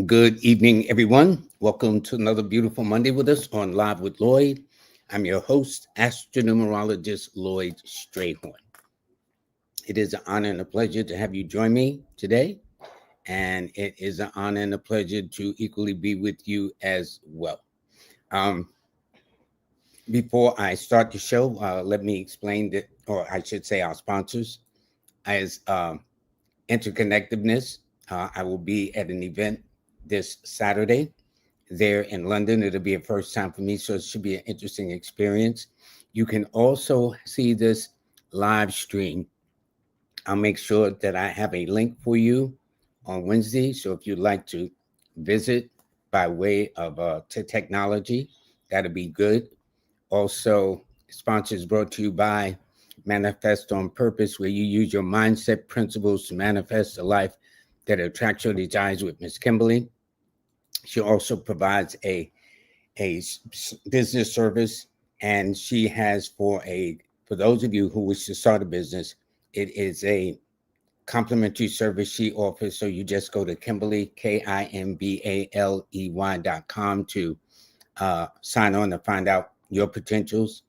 Good evening, everyone. Welcome to another beautiful Monday with us on Live with Lloyd. I'm your host, astronumerologist Lloyd Strayhorn. It is an honor and a pleasure to have you join me today, and it is an honor and a pleasure to equally be with you as well. Um, Before I start the show, let me explain that, or I should say, our sponsors. As Interconnectedness, I will be at an event this Saturday there in London. It'll be a first time for me, so it should be an interesting experience. You can also see this live stream. I'll make sure that I have a link for you on Wednesday. So if you'd like to visit by way of technology, that'll be good. Also, sponsors brought to you by Manifest on Purpose, where you use your mindset principles to manifest a life that attracts your desires with Miss Kimberly. She also provides a business service, and she has for those of you who wish to start a business, it is a complimentary service she offers. So you just go to Kimberly KIMBALEY.com to sign on to find out your potentials.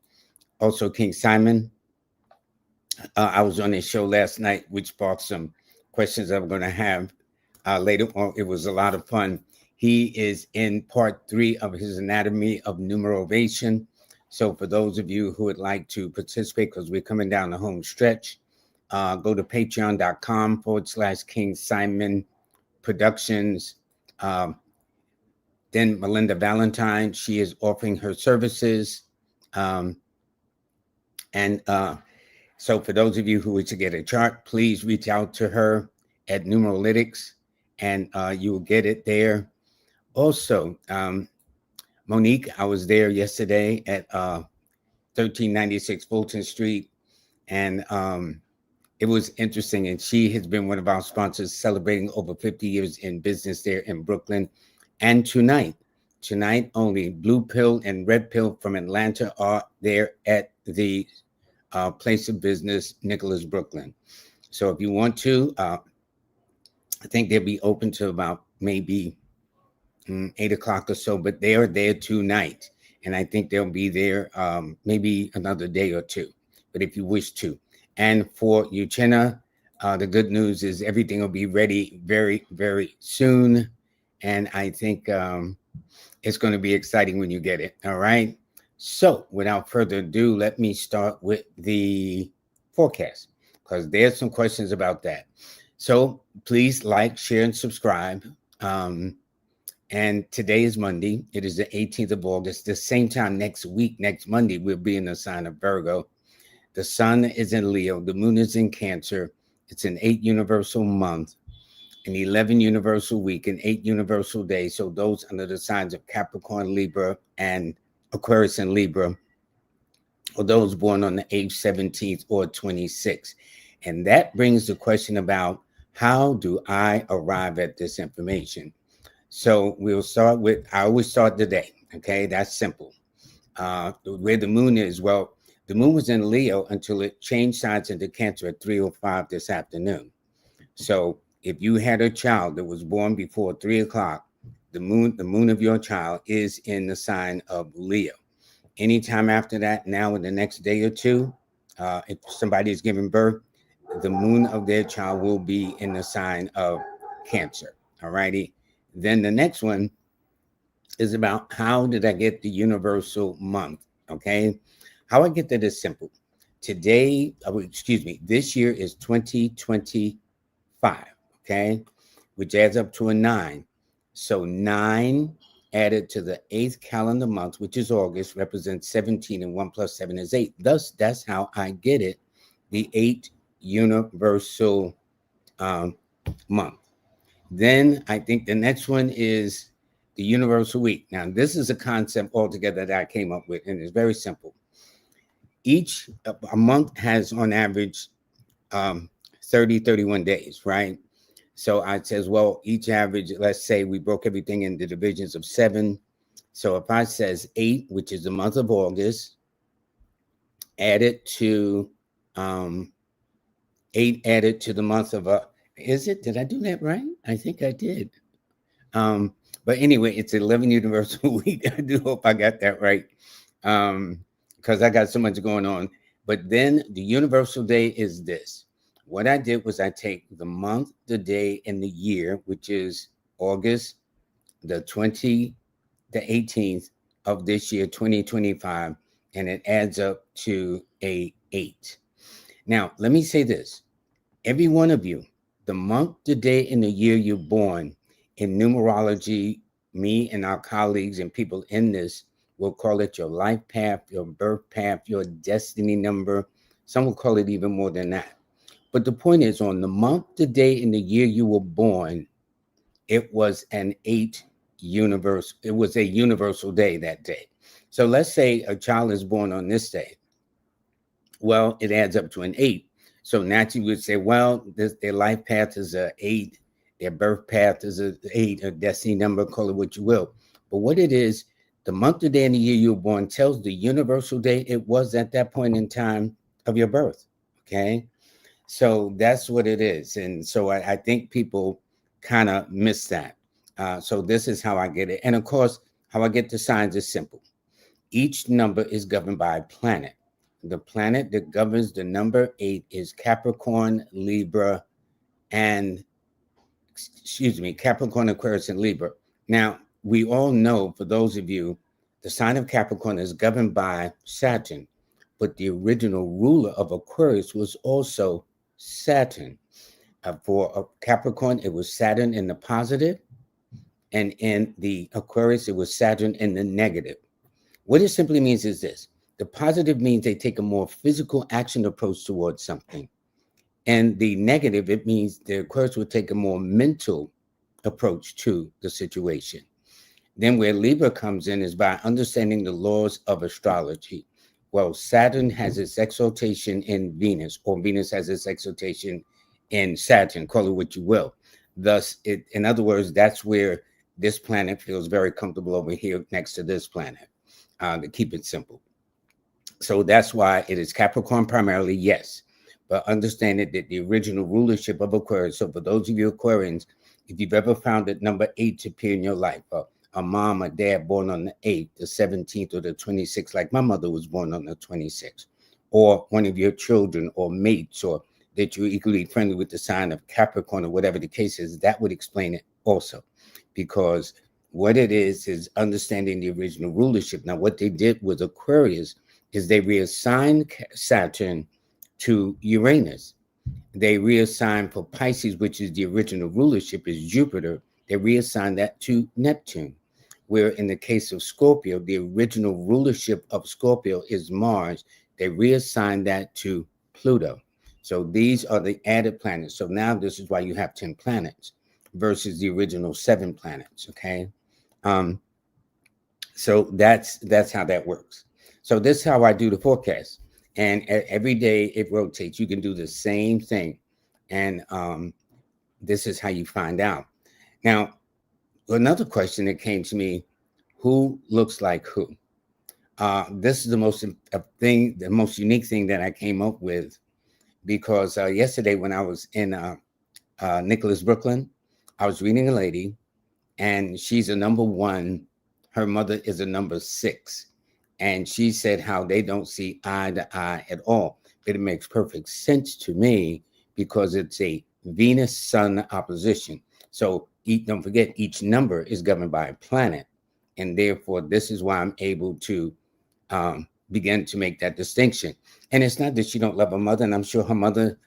Also, King Simon, I was on his show last night, which sparked some questions I'm going to have later on. It was a lot of fun. He is in part 3 of his Anatomy of Numerovation. So for those of you who would like to participate, because we're coming down the home stretch, go to patreon.com/King Simon Productions. Then Melinda Valentine, she is offering her services. And so for those of you who wish to get a chart, please reach out to her at Numeralytics, and you will get it there. Also, Monique, I was there yesterday at 1396 Fulton Street, and it was interesting. And she has been one of our sponsors, celebrating over 50 years in business there in Brooklyn. And tonight only, Blue Pill and Red Pill from Atlanta are there at the place of business, Nicholas, Brooklyn. So if you want to, I think they'll be open to about maybe 8 o'clock or so, but they are there tonight. And I think they'll be there maybe another day or two, but if you wish to. And for Uchenna, the good news is everything will be ready very, very soon. And I think it's going to be exciting when you get it. All right. So without further ado, let me start with the forecast, because there's some questions about that. So please like, share, and subscribe. And today is Monday. It is the 18th of August. The same time next week, next Monday, we'll be in the sign of Virgo. The sun is in Leo. The moon is in Cancer. It's an 8 universal month, an 11 universal week, an 8 universal day. So those under the signs of Capricorn, Libra, and Aquarius and Libra, or those born on the 8th, 17th, or 26th. And that brings the question about, how do I arrive at this information? So we'll start with, I always start the day. Okay, that's simple. Where the moon is, well, the moon was in Leo until it changed signs into Cancer at 3:05 this afternoon. So if you had a child that was born before 3 o'clock, the moon of your child is in the sign of Leo. Anytime after that, now in the next day or two, if somebody is giving birth, the moon of their child will be in the sign of Cancer. All righty. Then the next one is about, how did I get the universal month? Okay. How I get that is simple. Today, this year is 2025. Okay. Which adds up to a 9. So 9 added to the 8th calendar month, which is August, represents 17, and 1 plus 7 is 8. Thus, that's how I get it, the 8 universal month. Then I think the next one is the universal week. Now, this is a concept altogether that I came up with, and it's very simple. A month has on average 30, 31 days, right? So I says, well, each average, let's say we broke everything into divisions of 7. So if I says 8, which is the month of August, added to 8 added to the month of is it? Did I do that right? I think I did. But anyway, it's 11 Universal Week. I do hope I got that right, because I got so much going on. But then the Universal Day is this. What I did was I take the month, the day, and the year, which is August the 18th of this year, 2025, and it adds up to a 8. Now, let me say this. Every one of you, the month, the day, and the year you're born, in numerology, me and our colleagues and people in this will call it your life path, your birth path, your destiny number. Some will call it even more than that. But the point is, on the month, the day, and the year you were born, it was an 8 universe. It was a universal day that day. So let's say a child is born on this day. Well, it adds up to an 8. So naturally, you would say, well, their life path is a 8, their birth path is a 8, a destiny number, call it what you will. But what it is, the month, the day, and the year you were born tells the universal day it was at that point in time of your birth. Okay, so that's what it is, and so I think people kind of miss that. So this is how I get it, and of course, how I get the signs is simple. Each number is governed by a planet. The planet that governs the number 8 is Capricorn, Libra, and Capricorn, Aquarius, and Libra. Now, we all know, for those of you, the sign of Capricorn is governed by Saturn, but the original ruler of Aquarius was also Saturn. For Capricorn, it was Saturn in the positive, and in the Aquarius, it was Saturn in the negative. What it simply means is this. The positive means they take a more physical action approach towards something. And the negative, it means the Aquarius will take a more mental approach to the situation. Then where Libra comes in is by understanding the laws of astrology. Well, Saturn has its exaltation in Venus, or Venus has its exaltation in Saturn, call it what you will. Thus, in other words, that's where this planet feels very comfortable over here next to this planet, to keep it simple. So that's why it is Capricorn primarily, yes. But understand that the original rulership of Aquarius, so for those of you Aquarians, if you've ever found that number 8 to appear in your life, a mom or dad born on the 8th, the 17th, or the 26th, like my mother was born on the 26th, or one of your children or mates, or that you're equally friendly with the sign of Capricorn, or whatever the case is, that would explain it also. Because what it is understanding the original rulership. Now, what they did with Aquarius is they reassigned Saturn to Uranus. They reassigned for Pisces, which is the original rulership, is Jupiter. They reassigned that to Neptune. Where in the case of Scorpio, the original rulership of Scorpio is Mars. They reassigned that to Pluto. So these are the added planets. So now this is why you have 10 planets versus the original 7 planets. Okay. So that's how that works. So this is how I do the forecast. And every day it rotates. You can do the same thing. And this is how you find out. Now, another question that came to me, who looks like who? This is the most unique thing that I came up with, because yesterday when I was in Nicholas, Brooklyn, I was reading a lady, and she's a number 1. Her mother is a number 6. And she said how they don't see eye to eye at all. But it makes perfect sense to me because it's a Venus-Sun opposition. So don't forget, each number is governed by a planet. And therefore, this is why I'm able to begin to make that distinction. And it's not that she don't love her mother. And I'm sure her mother,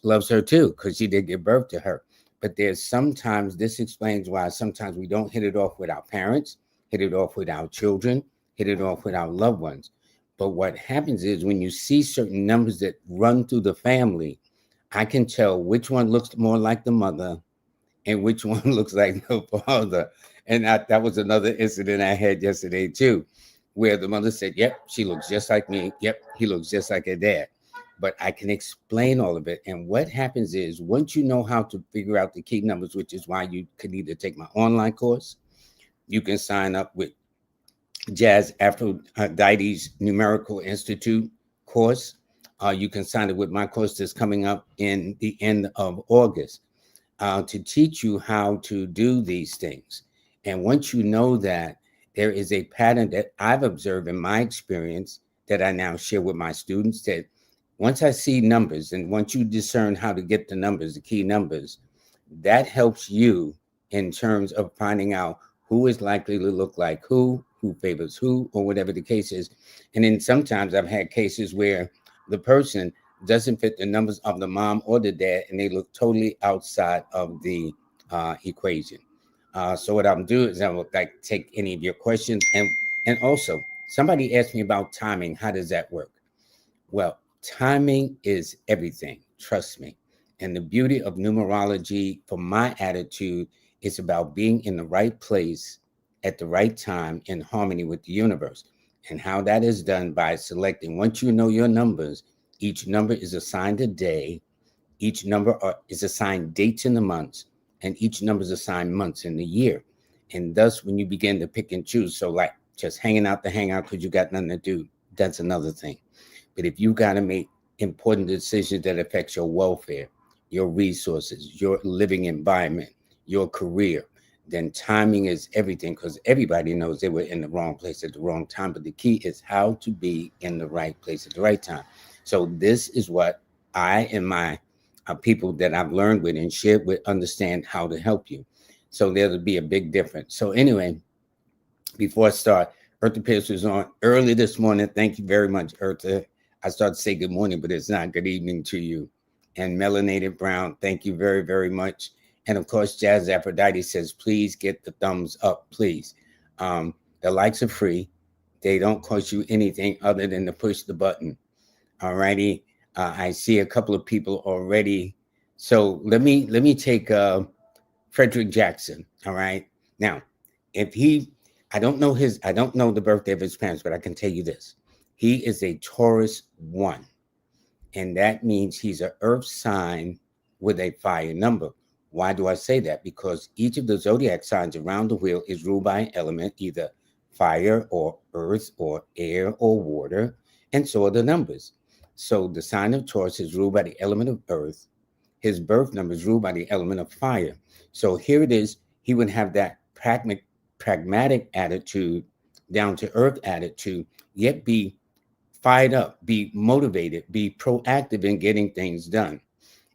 loves her too, because she did give birth to her. But there's sometimes, this explains why sometimes we don't hit it off with our parents, hit it off with our children, hit it off with our loved ones. But what happens is when you see certain numbers that run through the family, I can tell which one looks more like the mother and which one looks like the father. And that was another incident I had yesterday too, where the mother said, yep, she looks just like me. Yep, he looks just like her dad. But I can explain all of it. And what happens is once you know how to figure out the key numbers, which is why you could either take my online course, you can sign up with Jazz Aphrodite's Numerical Institute course. You can sign up with my course that's coming up in the end of August. to teach you how to do these things. And once you know that, there is a pattern that I've observed in my experience that I now share with my students, that once I see numbers and once you discern how to get the numbers, the key numbers, that helps you in terms of finding out who is likely to look like who favors who, or whatever the case is. And then sometimes I've had cases where the person doesn't fit the numbers of the mom or the dad, and they look totally outside of the equation. So what I'll do is I will like take any of your questions, and also somebody asked me about timing. How does that work? Well, timing is everything. Trust me. And the beauty of numerology, from my attitude, is about being in the right place at the right time in harmony with the universe. And how that is done by selecting, once you know your numbers, each number is assigned a day, each number is assigned dates in the months, and each number is assigned months in the year. And thus, when you begin to pick and choose, so like just hanging out to hang out because you got nothing to do, that's another thing. But if you got to make important decisions that affect your welfare, your resources, your living environment, your career, then timing is everything, because everybody knows they were in the wrong place at the wrong time. But the key is how to be in the right place at the right time. So this is what I and my people that I've learned with and shared with understand how to help you. So there'll be a big difference. So anyway, before I start, Eartha Pierce was on early this morning. Thank you very much, Eartha. I started to say good morning, but it's not. Good evening to you. And Melanated Brown, thank you very, very much. And of course, Jazz Aphrodite says, please get the thumbs up, please. The likes are free. They don't cost you anything other than to push the button. All righty. I see a couple of people already. So let me take Frederick Jackson. All right. Now, if I don't know the birthday of his parents, but I can tell you this. He is a Taurus 1. And that means he's an earth sign with a fire number. Why do I say that? Because each of the zodiac signs around the wheel is ruled by an element, either fire or earth or air or water. And so are the numbers. So the sign of Taurus is ruled by the element of earth. His birth number is ruled by the element of fire. So here it is. He would have that pragmatic attitude, down to earth attitude, yet be fired up, be motivated, be proactive in getting things done.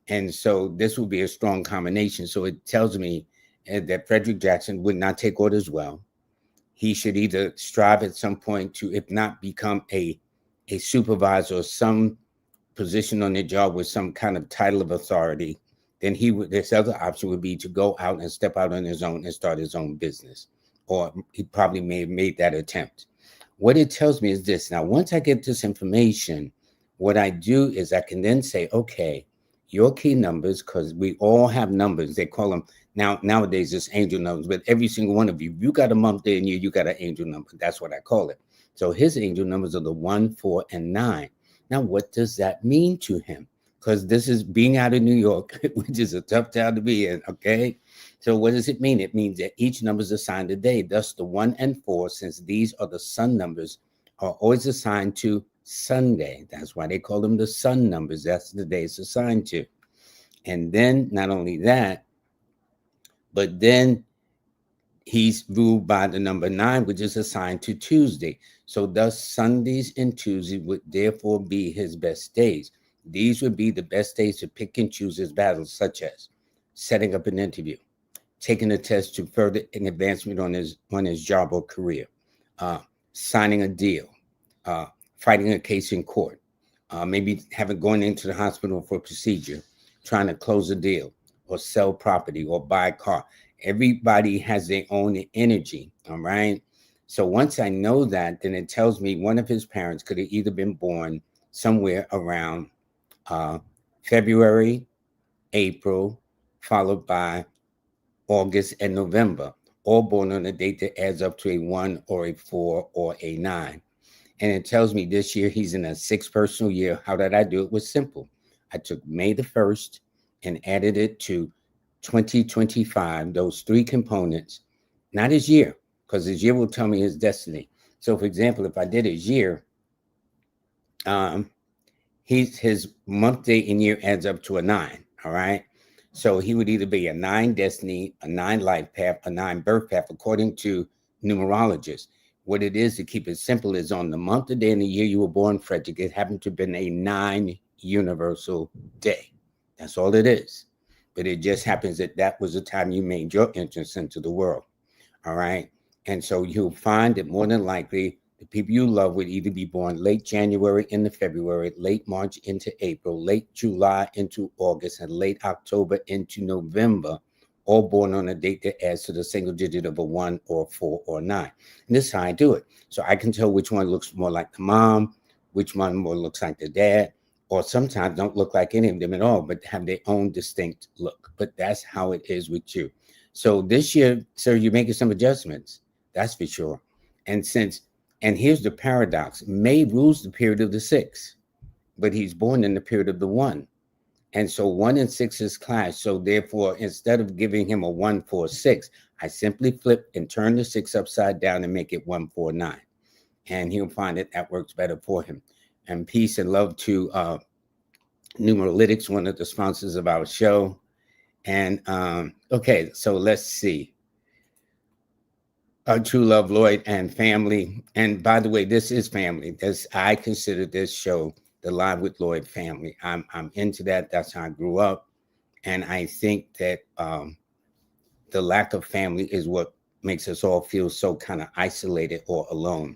And so this will be a strong combination. So it tells me that Frederick Jackson would not take orders well. He should either strive at some point to, if not become a supervisor or some position on their job with some kind of title of authority, then this other option would be to go out and step out on his own and start his own business. Or he probably may have made that attempt. What it tells me is this. Now, once I get this information, what I do is I can then say, okay, your key numbers, because we all have numbers. They call them nowadays it's angel numbers, but every single one of you got a month in you, you got an angel number. That's what I call it. So his angel numbers are the 1, 4, and 9. Now, what does that mean to him? Because this is being out of New York, which is a tough town to be in, okay? So what does it mean? It means that each number is assigned a day. Thus, the 1 and 4, since these are the sun numbers, are always assigned to Sunday. That's why they call them the sun numbers. That's the day it's assigned to. And then not only that, but then he's ruled by the number 9, which is assigned to Tuesday. So thus Sundays and Tuesdays would therefore be his best days. These would be the best days to pick and choose his battles, such as setting up an interview, taking a test to further an advancement on his job or career, signing a deal, fighting a case in court, maybe going into the hospital for a procedure, trying to close a deal or sell property or buy a car. Everybody has their own energy, all right? So once I know that, then it tells me one of his parents could have either been born somewhere around February, April, followed by August and November, all born on a date that adds up to a 1 or a 4 or a 9. And it tells me this year he's in a 6 personal year. How did I do it? It was simple. I took May the 1st and added it to 2025, those 3 components, not his year, because his year will tell me his destiny. So, for example, if I did his year, his month, day, and year adds up to a 9. All right. So he would either be a 9 destiny, a 9 life path, a 9 birth path, according to numerologists. What it is, to keep it simple, is on the month, the day, and the year you were born, Frederick, it happened to have been a 9 universal day. That's all it is. But it just happens that that was the time you made your entrance into the world. All right. And so you'll find that more than likely the people you love would either be born late January into February, late March into April, late July into August, and late October into November, all born on a date that adds to the single digit of a 1 or 4 or 9. And this is how I do it. So I can tell which one looks more like the mom, which one more looks like the dad, or sometimes don't look like any of them at all, but have their own distinct look. But that's how it is with you. So this year, sir, you're making some adjustments. That's for sure. And here's the paradox. May rules the period of the 6, but he's born in the period of the 1. And so 1 and 6 is clash. So therefore, instead of giving him a 1, 4, 6, I simply flip and turn the 6 upside down and make it 1, 4, 9. And he'll find that works better for him. And peace and love to Numeralytics, one of the sponsors of our show. And okay, so let's see. True Love, Lloyd, and family. And by the way, this is family. I consider this show the Live with Lloyd family. I'm into that. That's how I grew up. And I think that the lack of family is what makes us all feel so kind of isolated or alone.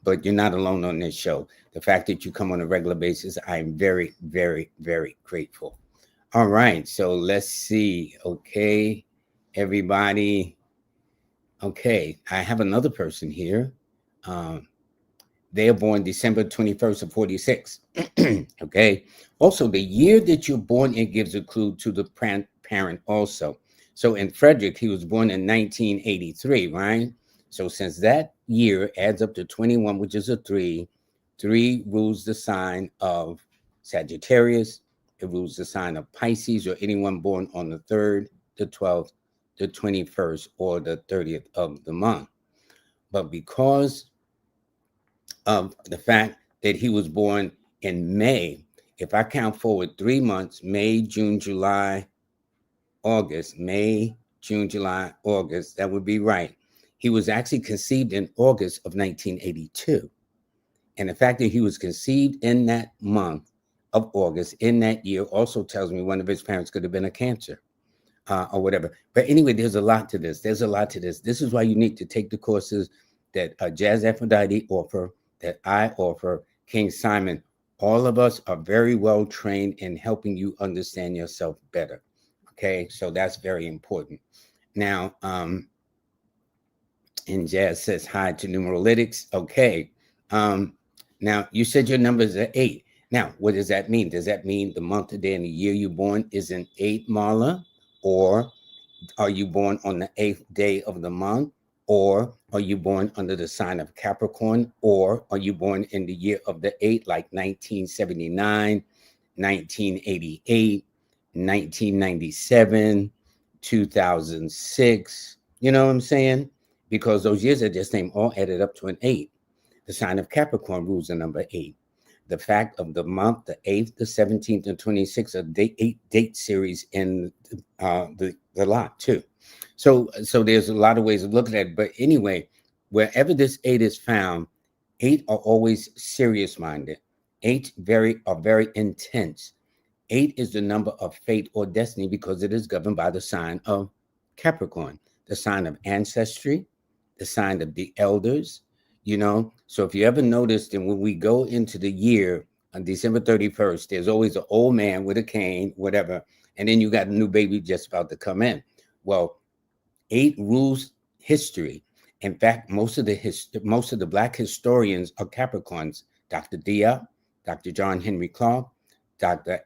But you're not alone on this show. The fact that you come on a regular basis, I'm very, very, very grateful. All right, so let's see. Okay, everybody. Okay, I have another person here. They are born December 21st of 46. Okay. Also, the year that you're born, it gives a clue to the parent also. So in Frederick, he was born in 1983, right? So since that year adds up to 21, which is a 3, 3 rules the sign of Sagittarius. It rules the sign of Pisces, or anyone born on the 3rd, the 12th, the 21st, or the 30th of the month. But because of the fact that he was born in May, if I count forward 3 months, May, June, July, August, May, June, July, August, that would be right. He was actually conceived in August of 1982. And the fact that he was conceived in that month of August, in that year, also tells me one of his parents could have been a Cancer. Or whatever. But anyway, there's a lot to this. There's a lot to this. This is why you need to take the courses that Jazz Aphrodite offer, that I offer, King Simon. All of us are very well trained in helping you understand yourself better. Okay, so that's very important. Now, and Jazz says hi to Numeralytics. Okay. Now, you said your number is 8. Now, what does that mean? Does that mean the month, the day, and the year you're born is an 8, Marla? Or are you born on the 8th day of the month? Or are you born under the sign of Capricorn? Or are you born in the year of the 8, like 1979, 1988, 1997, 2006? You know what I'm saying? Because those years I just named all added up to an 8. The sign of Capricorn rules the number 8. The fact of the month, the 8th, the 17th, and 26th are 8 date series in the lot too. So there's a lot of ways of looking at it. But anyway, wherever this 8 is found, 8 are always serious-minded. 8 are very intense. 8 is the number of fate or destiny because it is governed by the sign of Capricorn, the sign of ancestry, the sign of the elders. You know, so if you ever noticed, and when we go into the year on December 31st, there's always an old man with a cane, whatever, and then you got a new baby just about to come in. Well, 8 rules history. In fact, most of the Black historians are Capricorns. Dr. Diop, Dr. John Henry Clark, Dr.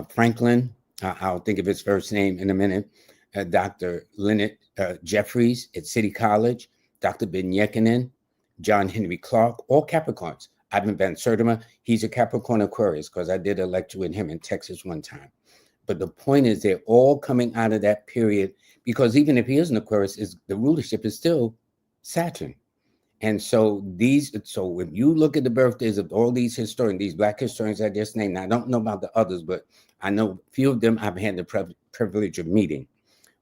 Franklin. I'll think of his first name in a minute. Dr. Leonard Jeffries at City College, Dr. Ben Yekinen, John Henry Clark, all Capricorns. Ivan Van Sertima, he's a Capricorn Aquarius because I did a lecture with him in Texas one time. But the point is they're all coming out of that period because even if he is an Aquarius, the rulership is still Saturn. And so when you look at the birthdays of all these historians, these Black historians I just named, I don't know about the others, but I know a few of them I've had the privilege of meeting.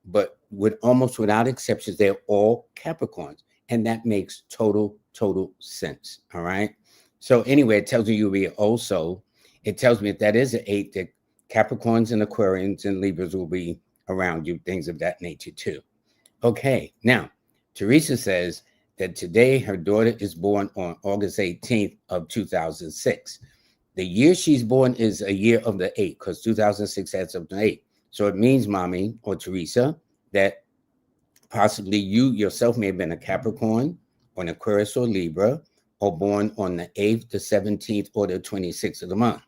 But almost without exceptions, they're all Capricorns. And that makes total sense. All right. So anyway, it tells me you'll be also, it tells me if that is an 8, that Capricorns and Aquarians and Libras will be around you, things of that nature too. Okay. Now, Teresa says that today her daughter is born on August 18th of 2006. The year she's born is a year of the 8, because 2006 adds up to 8. So it means, mommy or Teresa, that possibly you yourself may have been a Capricorn or an Aquarius or Libra, or born on the 8th, the 17th, or the 26th of the month.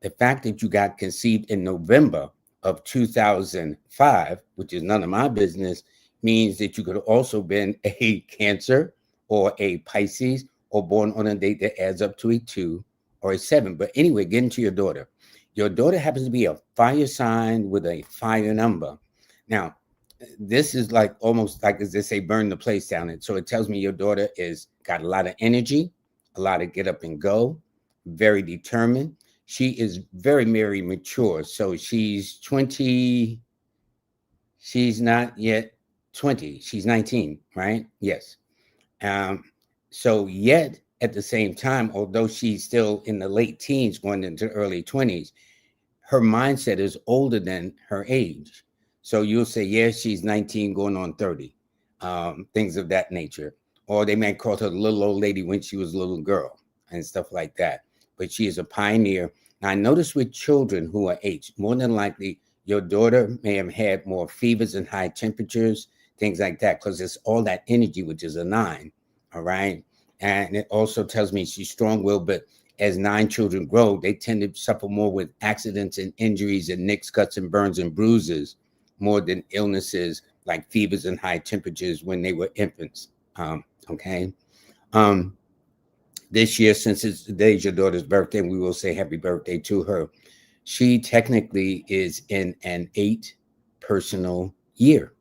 The fact that you got conceived in November of 2005, which is none of my business, means that you could have also been a Cancer or a Pisces, or born on a date that adds up to a 2 or a 7. But anyway, getting to your daughter. Your daughter happens to be a fire sign with a fire number. Now, this is like almost like, as they say, burn the place down. And so it tells me your daughter is got a lot of energy, a lot of get up and go, very determined. She is very mature. So she's 20. She's not yet 20. She's 19, right? Yes. So yet at the same time, although she's still in the late teens, going into early 20s, her mindset is older than her age. So you'll say, yeah, she's 19 going on 30, things of that nature. Or they might call her the little old lady when she was a little girl and stuff like that. But she is a pioneer. Now, I notice with children who are 8, more than likely, your daughter may have had more fevers and high temperatures, things like that, because it's all that energy, which is a 9, all right? And it also tells me she's strong-willed, but as 9 children grow, they tend to suffer more with accidents and injuries and nicks, cuts, and burns and bruises, more than illnesses like fevers and high temperatures when they were infants. Okay. This year, since today's your daughter's birthday, we will say happy birthday to her. She technically is in an 8 personal year.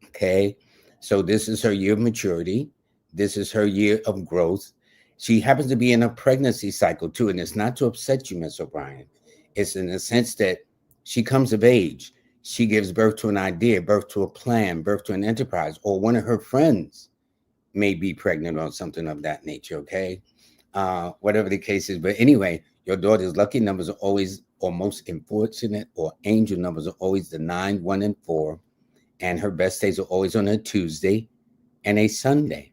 Okay. So this is her year of maturity. This is her year of growth. She happens to be in a pregnancy cycle too. And it's not to upset you, Miss O'Brien. It's in the sense that she comes of age. She gives birth to an idea, birth to a plan, birth to an enterprise, or one of her friends may be pregnant or something of that nature, okay? Whatever the case is. But anyway, your daughter's lucky numbers are always, or most unfortunate or angel numbers are always the 9, 1, and 4. And her best days are always on a Tuesday and a Sunday.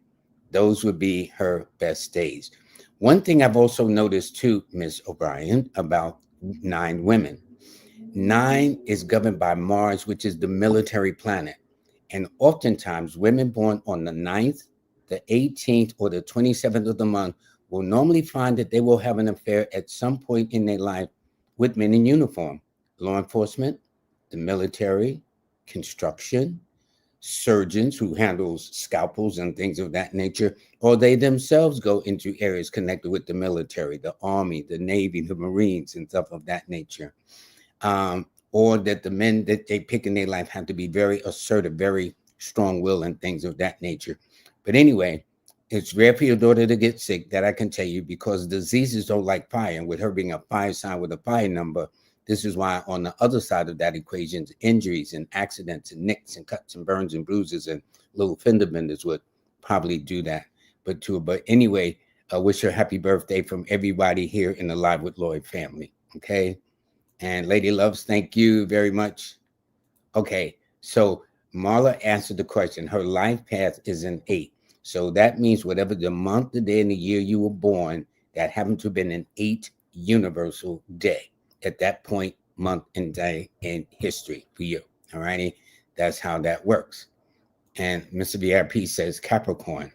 Those would be her best days. One thing I've also noticed too, Miss O'Brien, about 9 women. 9 is governed by Mars, which is the military planet. And oftentimes, women born on the 9th, the 18th, or the 27th of the month will normally find that they will have an affair at some point in their life with men in uniform, law enforcement, the military, construction, surgeons who handles scalpels and things of that nature, or they themselves go into areas connected with the military, the Army, the Navy, the Marines, and stuff of that nature. Or that the men that they pick in their life have to be very assertive, very strong-willed, and things of that nature. But anyway, it's rare for your daughter to get sick, that I can tell you, because diseases don't like fire. And with her being a fire sign with a fire number, this is why on the other side of that equation, injuries and accidents and nicks and cuts and burns and bruises and little fender benders would probably do that. But anyway, I wish her happy birthday from everybody here in the Live with Lloyd family. Okay. And Lady Loves, thank you very much. Okay, so Marla answered the question. Her life path is an 8. So that means whatever the month, the day, and the year you were born, that happened to have been an 8 universal day at that point, month, and day in history for you. All righty, that's how that works. And Mr. VIP says Capricorn.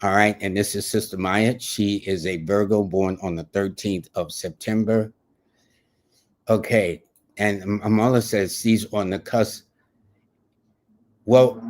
All right, and this is Sister Maya. She is a Virgo born on the 13th of September. Okay, and Amala says she's on the cusp. Well,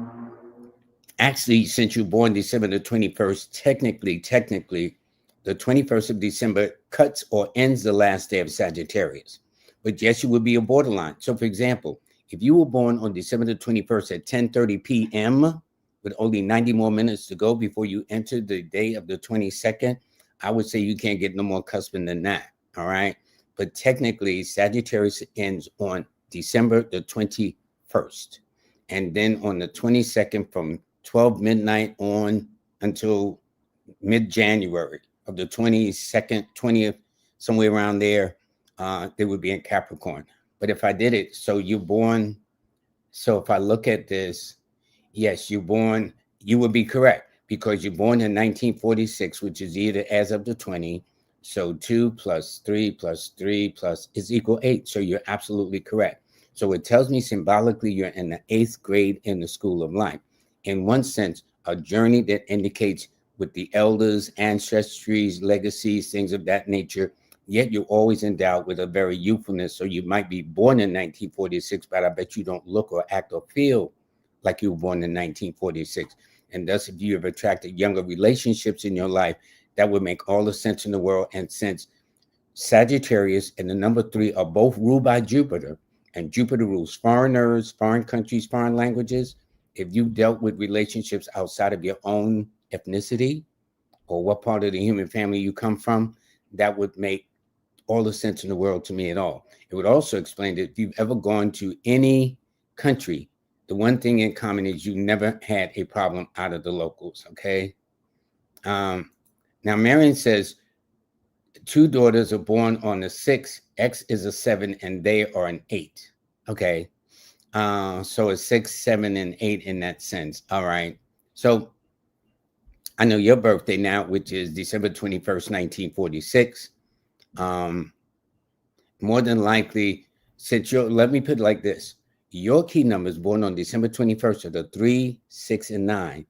actually, since you're born December the 21st, technically, the 21st of December cuts or ends the last day of Sagittarius. But yes, you would be a borderline. So, for example, if you were born on December the 21st at 10:30 p.m., with only 90 more minutes to go before you enter the day of the 22nd, I would say you can't get no more cusping than that. All right. But technically, Sagittarius ends on December the 21st. And then on the 22nd, from 12 midnight on until mid-January of the 22nd, 20th, somewhere around there, they would be in Capricorn. But if I did it, so you're born, so if I look at this, yes, you're born, you would be correct because you're born in 1946, which is either as of the 20. So 2 plus 3 plus 3 plus is equal 8. So you're absolutely correct. So it tells me symbolically you're in the 8th grade in the school of life. In one sense, a journey that indicates with the elders, ancestries, legacies, things of that nature, yet you're always endowed with a very youthfulness. So you might be born in 1946, but I bet you don't look or act or feel like you were born in 1946. And thus, if you have attracted younger relationships in your life, that would make all the sense in the world. And since Sagittarius and the number 3 are both ruled by Jupiter, and Jupiter rules foreigners, foreign countries, foreign languages, if you dealt with relationships outside of your own ethnicity or what part of the human family you come from, that would make all the sense in the world to me at all. It would also explain that if you've ever gone to any country, the one thing in common is you never had a problem out of the locals, okay? Now, Marion says, 2 daughters are born on the 6th, X is a 7, and they are an 8, okay? So it's 6, 7, and 8 in that sense, all right? So I know your birthday now, which is December 21st, 1946. More than likely, since let me put it like this. Your key number is born on December 21st of the 3, 6, and 9.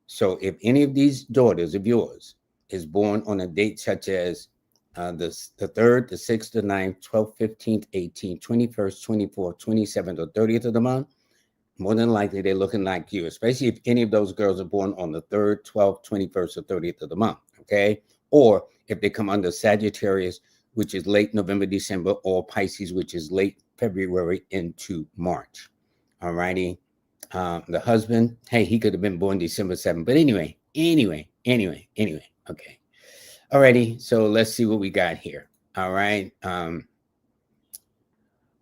So if any of these daughters of yours is born on a date such as the 3rd, the 6th, the 9th, 12th, 15th, 18th, 21st, 24th, 27th, or 30th of the month, more than likely they're looking like you, especially if any of those girls are born on the 3rd, 12th, 21st, or 30th of the month, okay? Or if they come under Sagittarius, which is late November, December, or Pisces, which is late February into March, all righty? The husband, hey, he could have been born December 7th, but anyway, okay. All righty, so let's see what we got here, all right?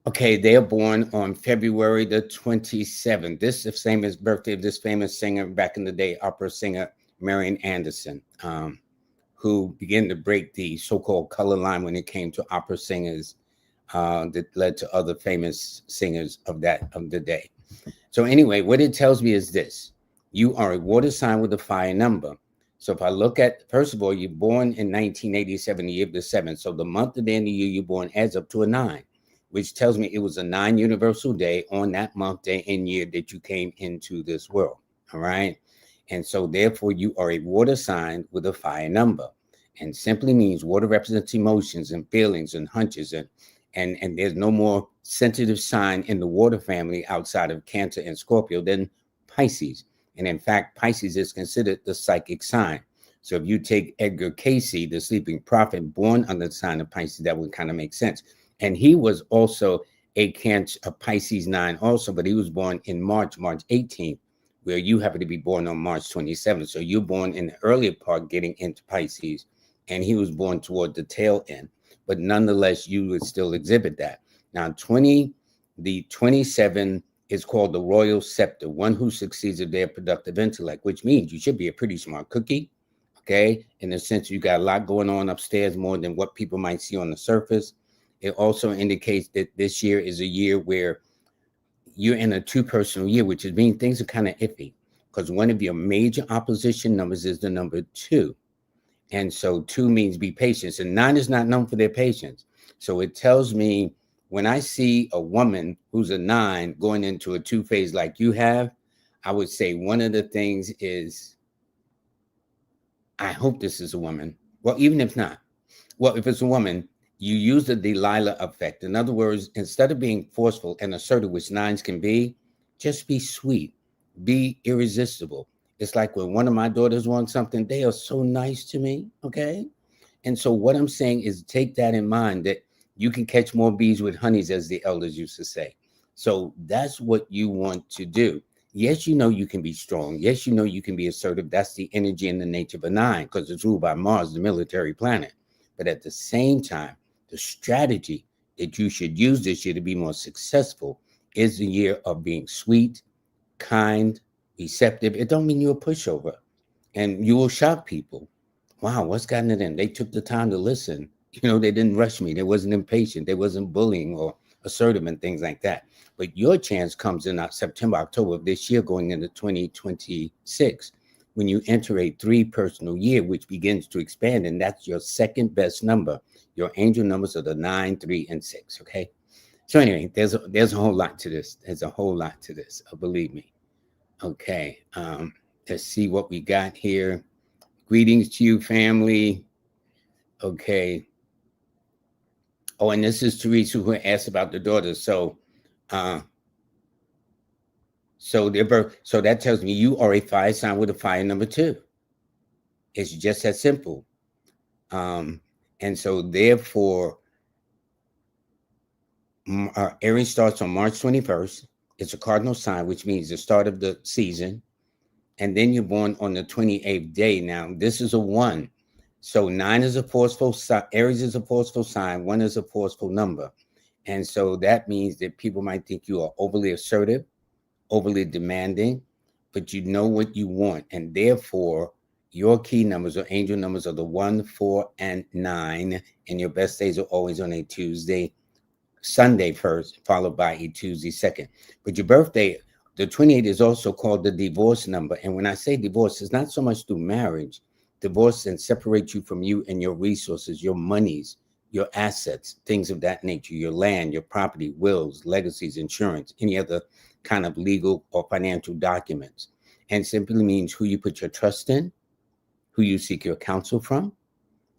Okay, they are born on February the 27th. This is the same as birthday of this famous singer back in the day, opera singer Marian Anderson, who began to break the so-called color line when it came to opera singers that led to other famous singers of the day. So anyway, what it tells me is this. You are a water sign with a fire number. So if I look at, first of all, you're born in 1987, the year of the 7th. So the month, the day, and the year you're born adds up to a 9, which tells me it was a 9 universal day on that month, day, and year that you came into this world. All right. And so therefore you are a water sign with a fire number, and simply means water represents emotions and feelings and hunches, and there's no more sensitive sign in the water family outside of Cancer and Scorpio than Pisces. And in fact, Pisces is considered the psychic sign. So if you take Edgar Cayce, the sleeping prophet, born under the sign of Pisces, that would kind of make sense. And he was also a Pisces 9 also, but he was born in March 18th, where you happen to be born on March 27th. So you're born in the earlier part getting into Pisces, and he was born toward the tail end. But nonetheless, you would still exhibit that. Now, the 27 is called the royal scepter, one who succeeds at their productive intellect, which means you should be a pretty smart cookie, okay? In the sense you got a lot going on upstairs, more than what people might see on the surface. It also indicates that this year is a year where you're in a 2-personal year, which is mean things are kind of iffy because one of your major opposition numbers is the number 2. And so 2 means be patient. And 9 is not known for their patience. So it tells me when I see a woman who's a 9 going into a 2 phase like you have, I would say one of the things is, I hope this is a woman. Well, even if not, well, if it's a woman, you use the Delilah effect. In other words, instead of being forceful and assertive, which 9s can be, just be sweet, be irresistible. It's like when one of my daughters wants something, they are so nice to me, okay? And so what I'm saying is take that in mind, that you can catch more bees with honeys, as the elders used to say. So that's what you want to do. Yes, you know you can be strong. Yes, you know you can be assertive. That's the energy and the nature of a 9 because it's ruled by Mars, the military planet. But at the same time, the strategy that you should use this year to be more successful is the year of being sweet, kind, receptive. It don't mean you're a pushover, and you will shock people. Wow, what's gotten it in? They took the time to listen. They didn't rush me. They wasn't impatient. They wasn't bullying or assertive and things like that. But your chance comes in September, October of this year, going into 2026, when you enter a 3 personal year, which begins to expand, and that's your second best number. Your angel numbers are the 9, 3, and 6. Okay. So anyway, there's a whole lot to this. There's a whole lot to this. Believe me. Okay. Let's see what we got here. Greetings to you, family. Okay. Oh, and this is Teresa who asked about the daughters. So their birth. So that tells me you are a fire sign with a fire number 2. It's just that simple. And so therefore, Aries starts on March 21st. It's a cardinal sign, which means the start of the season. And then you're born on the 28th day. Now, this is a 1. So 9 is a forceful sign. Aries is a forceful sign. 1 is a forceful number. And so that means that people might think you are overly assertive, overly demanding, but you know what you want. And therefore, your key numbers or angel numbers are the 1, 4, and 9. And your best days are always on a Tuesday, Sunday first, followed by a Tuesday second. But your birthday, the 28 is also called the divorce number. And when I say divorce, it's not so much through marriage. Divorce and separate you from you and your resources, your monies, your assets, things of that nature, your land, your property, wills, legacies, insurance, any other kind of legal or financial documents. And simply means who you put your trust in, who you seek your counsel from,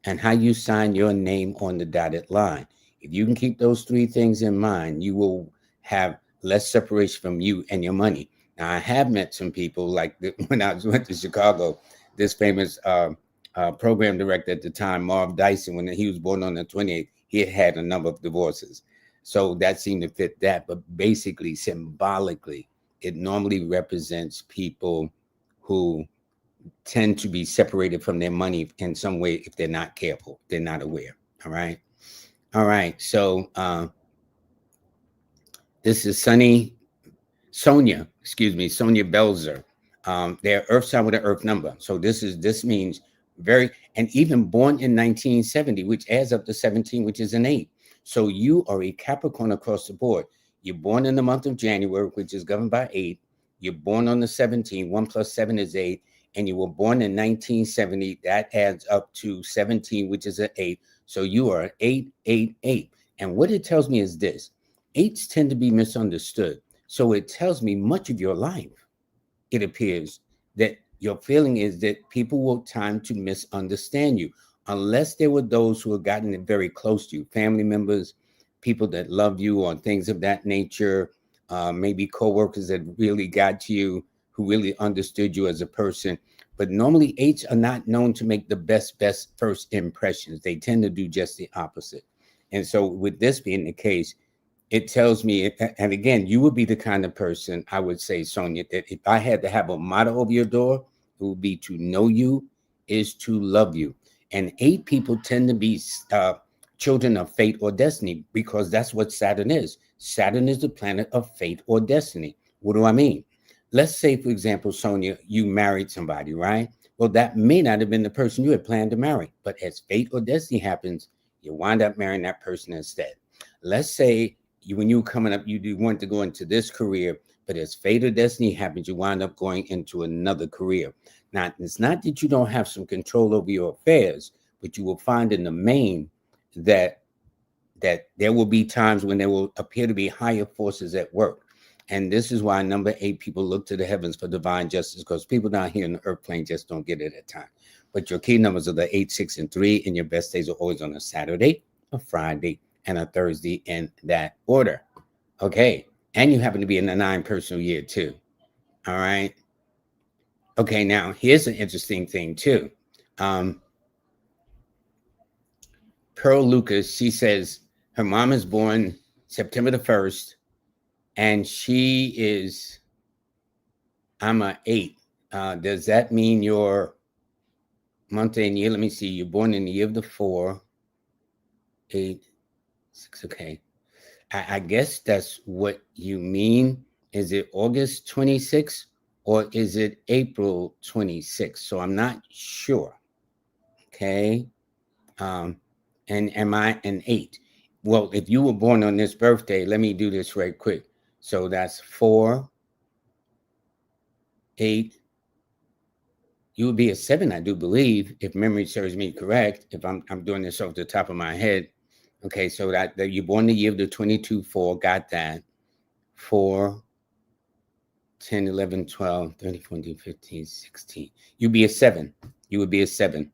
and how you sign your name on the dotted line. If you can keep those 3 things in mind, you will have less separation from you and your money. Now, I have met some people like when I went to Chicago, this famous program director at the time, Marv Dyson, when he was born on the 28th, he had a number of divorces. So that seemed to fit that. But basically, symbolically, it normally represents people who tend to be separated from their money in some way if they're not careful, they're not aware. All right. All right. So this is Sonia Belzer. They're Earth sign with an Earth number. So this means and even born in 1970, which adds up to 17, which is an 8. So you are a Capricorn across the board. You're born in the month of January, which is governed by 8. You're born on the 17. 1 plus 7 is 8. And you were born in 1970. That adds up to 17, which is an 8. So you are 888. And what it tells me is this: 8s tend to be misunderstood. So it tells me much of your life, it appears that your feeling is that people will time to misunderstand you, unless there were those who have gotten it very close to you, family members, people that love you, or things of that nature, maybe coworkers that really got to you, who really understood you as a person. But normally 8s are not known to make the best first impressions. They tend to do just the opposite. And so with this being the case, it tells me, and again, you would be the kind of person, I would say, Sonia, that if I had to have a motto over your door, it would be to know you is to love you. And 8 people tend to be children of fate or destiny, because that's what Saturn is. Saturn is the planet of fate or destiny. What do I mean? Let's say, for example, Sonia, you married somebody, right? Well, that may not have been the person you had planned to marry, but as fate or destiny happens, you wind up marrying that person instead. Let's say when you were coming up, you want to go into this career, but as fate or destiny happens, you wind up going into another career. Now, it's not that you don't have some control over your affairs, but you will find in the main that there will be times when there will appear to be higher forces at work. And this is why number 8 people look to the heavens for divine justice, because people down here in the earth plane just don't get it at times. But your key numbers are the 8, 6, and 3, and your best days are always on a Saturday, a Friday, and a Thursday, in that order. Okay. And you happen to be in the 9 personal year too. All right. Okay. Now here's an interesting thing too. Pearl Lucas, she says her mom is born September the 1st, and she is I'm a 8. Does that mean your month and year? Let me see. You're born in the year of the 4, 8, 6. Okay. I guess that's what you mean. Is it August 26th or is it April 26th? So I'm not sure. Okay. And am I an 8? Well, if you were born on this birthday, let me do this right quick. So that's 4, 8. You would be a 7, I do believe, if memory serves me correct. If I'm doing this off the top of my head. Okay, so that you're born the year of the 22-4, got that. 4, 10, 11, 12, 13, 14, 15, 16. You'd be a 7. You would be a 7.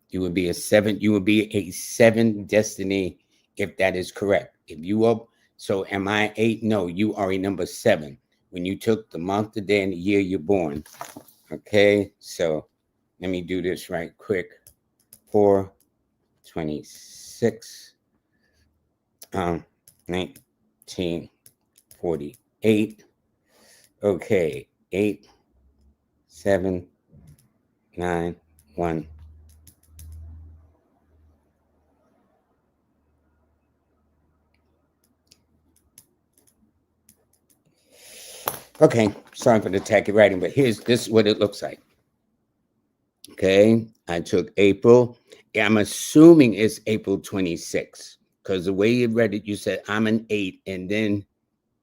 You would be a 7. You would be a 7 destiny if that is correct. If you are, so am I 8? No, you are a number 7. When you took the month, the day, and the year you're born. Okay, so let me do this right quick. 4, 26, 1948. Okay, 8, 7, 9, 1. Okay, sorry for the tacky writing, but this is what it looks like. Okay, I took April. I'm assuming it's April 26th because the way you read it, you said I'm an 8 and then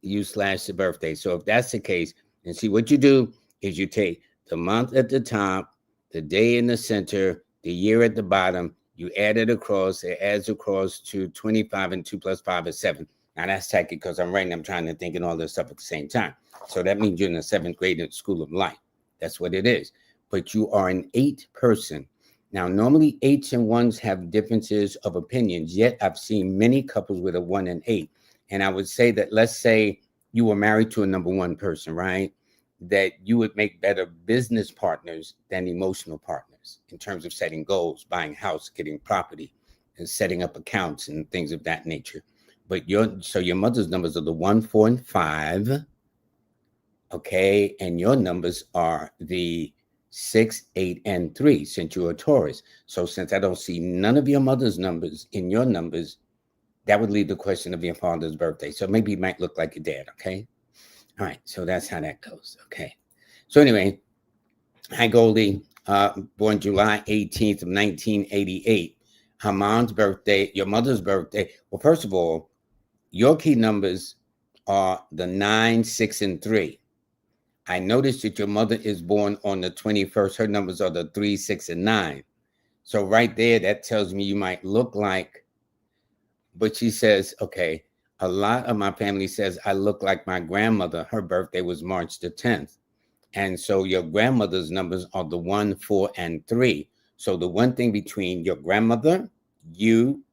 you slash the birthday. So if that's the case, and see what you do is you take the month at the top, the day in the center, the year at the bottom, you add it across, it adds across to 25, and 2 plus 5 is 7. Now that's tacky because I'm trying to think and all this stuff at the same time. So that means you're in the 7th grade in the School of Life. That's what it is. But you are an 8 person. Now, normally 8s and 1s have differences of opinions, yet I've seen many couples with a 1 and 8. And I would say that, let's say you were married to a number 1 person, right? That you would make better business partners than emotional partners in terms of setting goals, buying house, getting property, and setting up accounts and things of that nature. But your mother's numbers are the 1, 4, and 5. Okay. And your numbers are the 6, 8, and 3, since you're a Taurus. So since I don't see none of your mother's numbers in your numbers, that would leave the question of your father's birthday. So maybe he might look like your dad. Okay. All right. So that's how that goes. Okay. So anyway, hi, Goldie, born July 18th of 1988. Her mom's birthday, your mother's birthday. Well, first of all, your key numbers are the 9, 6, and 3. I noticed that your mother is born on the 21st. Her numbers are the 3, 6, and 9. So right there, that tells me you might look like, but she says, okay, a lot of my family says I look like my grandmother. Her birthday was March the 10th. And so your grandmother's numbers are the 1, 4, and 3. So the one thing between your grandmother, you,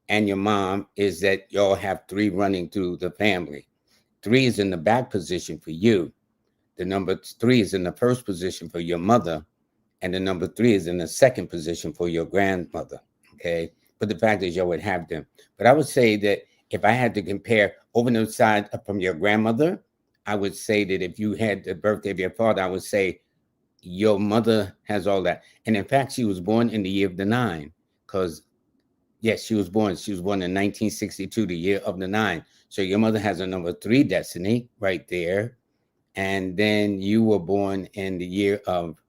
and your mom is that y'all have 3 running through the family. 3 is in the back position for you. The number 3 is in the first position for your mother, and the number 3 is in the second position for your grandmother. Okay, but the fact is, y'all would have them. But I would say that if I had to compare over the side from your grandmother, I would say that if you had the birthday of your father, I would say your mother has all that. And in fact, she was born in the year of the 9, because yes, she was born in 1962, the year of the 9. So your mother has a number 3 destiny right there. And then you were born in the year of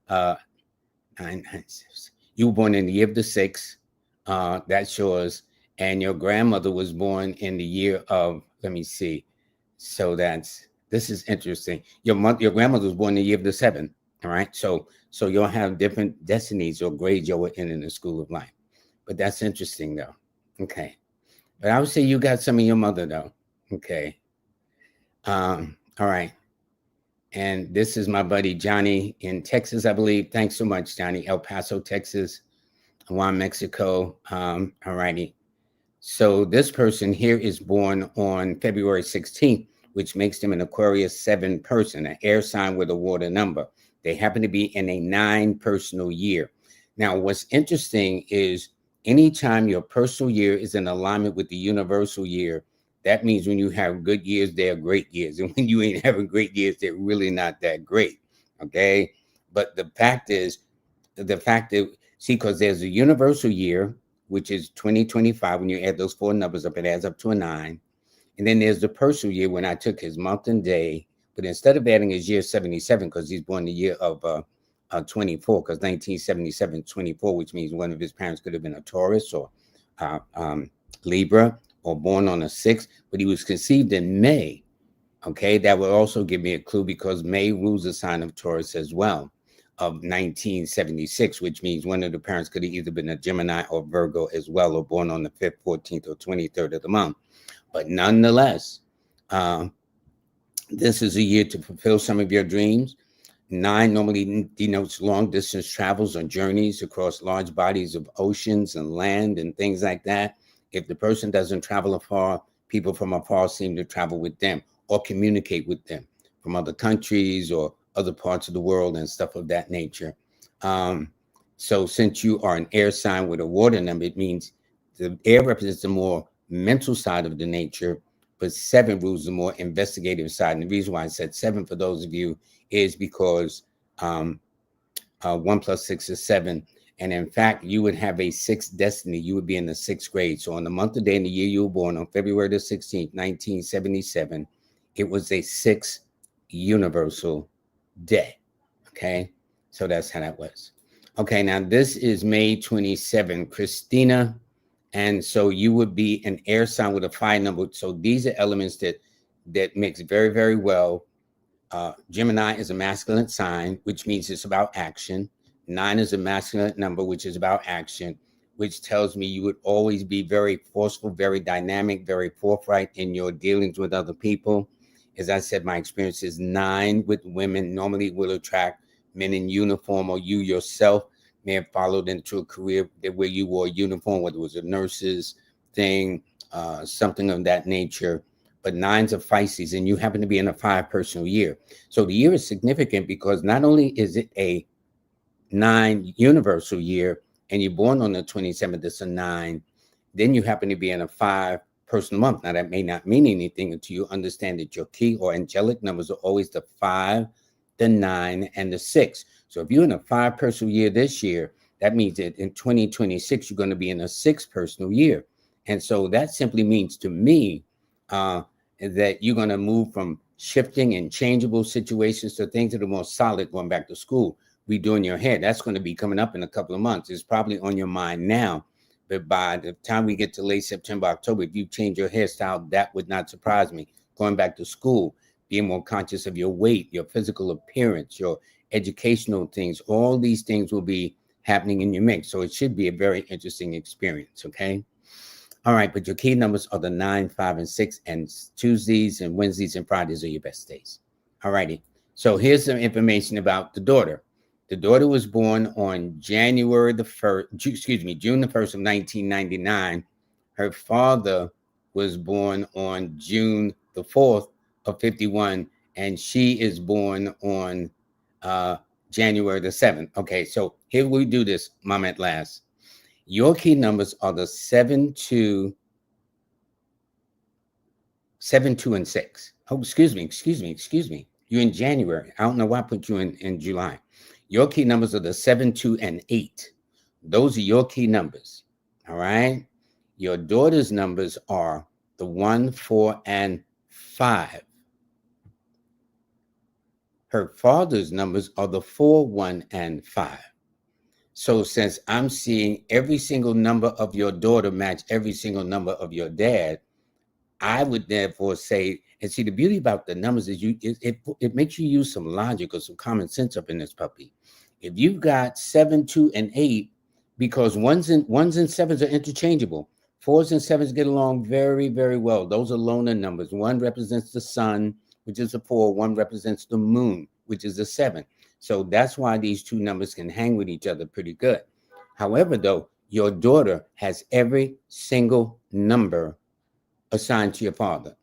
996. You were born in the year of the 6. That's yours. And your grandmother was born in the year of, let me see. So this is interesting. Your grandmother was born in the year of the 7. All right. So you'll have different destinies or grades you were in the School of Life. But that's interesting though. Okay. But I would say you got some of your mother though. Okay. All right. And this is my buddy Johnny in Texas, I believe. Thanks so much, Johnny. El Paso, Texas, Juan, Mexico. All righty. So this person here is born on February 16th, which makes them an Aquarius 7 person, an air sign with a water number. They happen to be in a 9 personal year. Now, what's interesting is anytime your personal year is in alignment with the universal year, That means when you have good years, they're great years. And when you ain't having great years, they're really not that great. Okay. But the fact that, see, because there's a universal year, which is 2025. When you add those four numbers up, it adds up to a 9. And then there's the personal year when I took his month and day, but instead of adding his year 77, because he's born the year of 24, because 1977, 24, which means one of his parents could have been a Taurus or uh, um, Libra, or born on the 6th, but he was conceived in May. Okay, that would also give me a clue because May rules the sign of Taurus as well, of 1976, which means one of the parents could have either been a Gemini or Virgo as well, or born on the 5th, 14th, or 23rd of the month. But nonetheless, this is a year to fulfill some of your dreams. 9 normally denotes long distance travels or journeys across large bodies of oceans and land and things like that. If the person doesn't travel afar, people from afar seem to travel with them or communicate with them from other countries or other parts of the world and stuff of that nature. So since you are an air sign with a water number, it means the air represents the more mental side of the nature, but 7 rules the more investigative side. And the reason why I said 7 for those of you is because 1 plus 6 is 7. And in fact, you would have a 6th destiny. You would be in the 6th grade. So on the month, the day, and the year you were born, on February the 16th, 1977, it was a 6th universal day. Okay. So that's how that was. Okay. Now this is May 27, Christina. And so you would be an air sign with a 5 number. So these are elements that mix very, very well. Gemini is a masculine sign, which means it's about action. 9 is a masculine number, which is about action, which tells me you would always be very forceful, very dynamic, very forthright in your dealings with other people. As I said, my experience is 9 with women normally will attract men in uniform, or you yourself may have followed into a career where you wore a uniform, whether it was a nurse's thing, something of that nature. But 9s are feisties, and you happen to be in a 5 personal year. So the year is significant because not only is it a 9 universal year, and you're born on the 27th, it's a 9, then you happen to be in a 5 personal month. Now, that may not mean anything until you understand that your key or angelic numbers are always the 5, the 9, and the 6. So if you're in a 5 personal year this year, that means that in 2026, you're going to be in a 6 personal year. And so that simply means to me that you're going to move from shifting and changeable situations to things that are more solid, going back to school, redoing your hair. That's going to be coming up in a couple of months. It's probably on your mind now. But by the time we get to late September, October, if you change your hairstyle, that would not surprise me. Going back to school, being more conscious of your weight, your physical appearance, your educational things, all these things will be happening in your mix. So it should be a very interesting experience, okay? All right, but your key numbers are the 9, 5, and 6, and Tuesdays and Wednesdays and Fridays are your best days. All righty. So here's some information about the daughter. The daughter was born on June the 1st of 1999. Her father was born on June the 4th of 51, and she is born on January the 7th. Okay, so here we do this, Mom at last. Your key numbers are the 7, 2, and 6. Oh, excuse me. You're in January. I don't know why I put you in July. Your key numbers are the 7, 2, and 8. Those are your key numbers. All right. Your daughter's numbers are the 1, 4, and 5. Her father's numbers are the 4, 1, and 5. So since I'm seeing every single number of your daughter match every single number of your dad, I would therefore say, and see, the beauty about the numbers is it makes you use some logic or some common sense up in this puppy. If you've got 7, 2, and 8, because ones and 7s are interchangeable. 4s and 7s get along very, very well. Those are loner numbers. 1 represents the sun, which is a 4. 1 represents the moon, which is a 7. So that's why these two numbers can hang with each other pretty good. However, though, your daughter has every single number assigned to your father.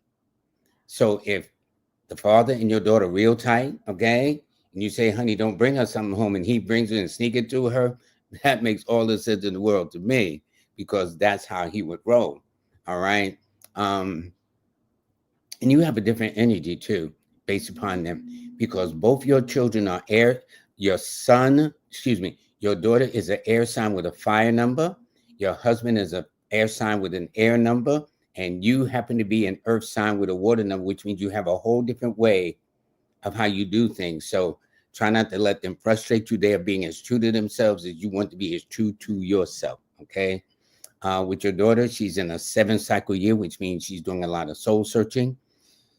So if the father and your daughter real tight, okay, and you say, honey, don't bring her something home, and he brings it and sneak it to her, that makes all the sense in the world to me, because that's how he would roll. All right. And you have a different energy too, based upon them, because both your children are air. Your daughter is an air sign with a fire number. Your husband is a air sign with an air number, and you happen to be an earth sign with a water number, which means you have a whole different way of how you do things. So try not to let them frustrate you. They are being as true to themselves as you want to be as true to yourself. Okay. With your daughter, she's in a 7 cycle year, which means she's doing a lot of soul searching.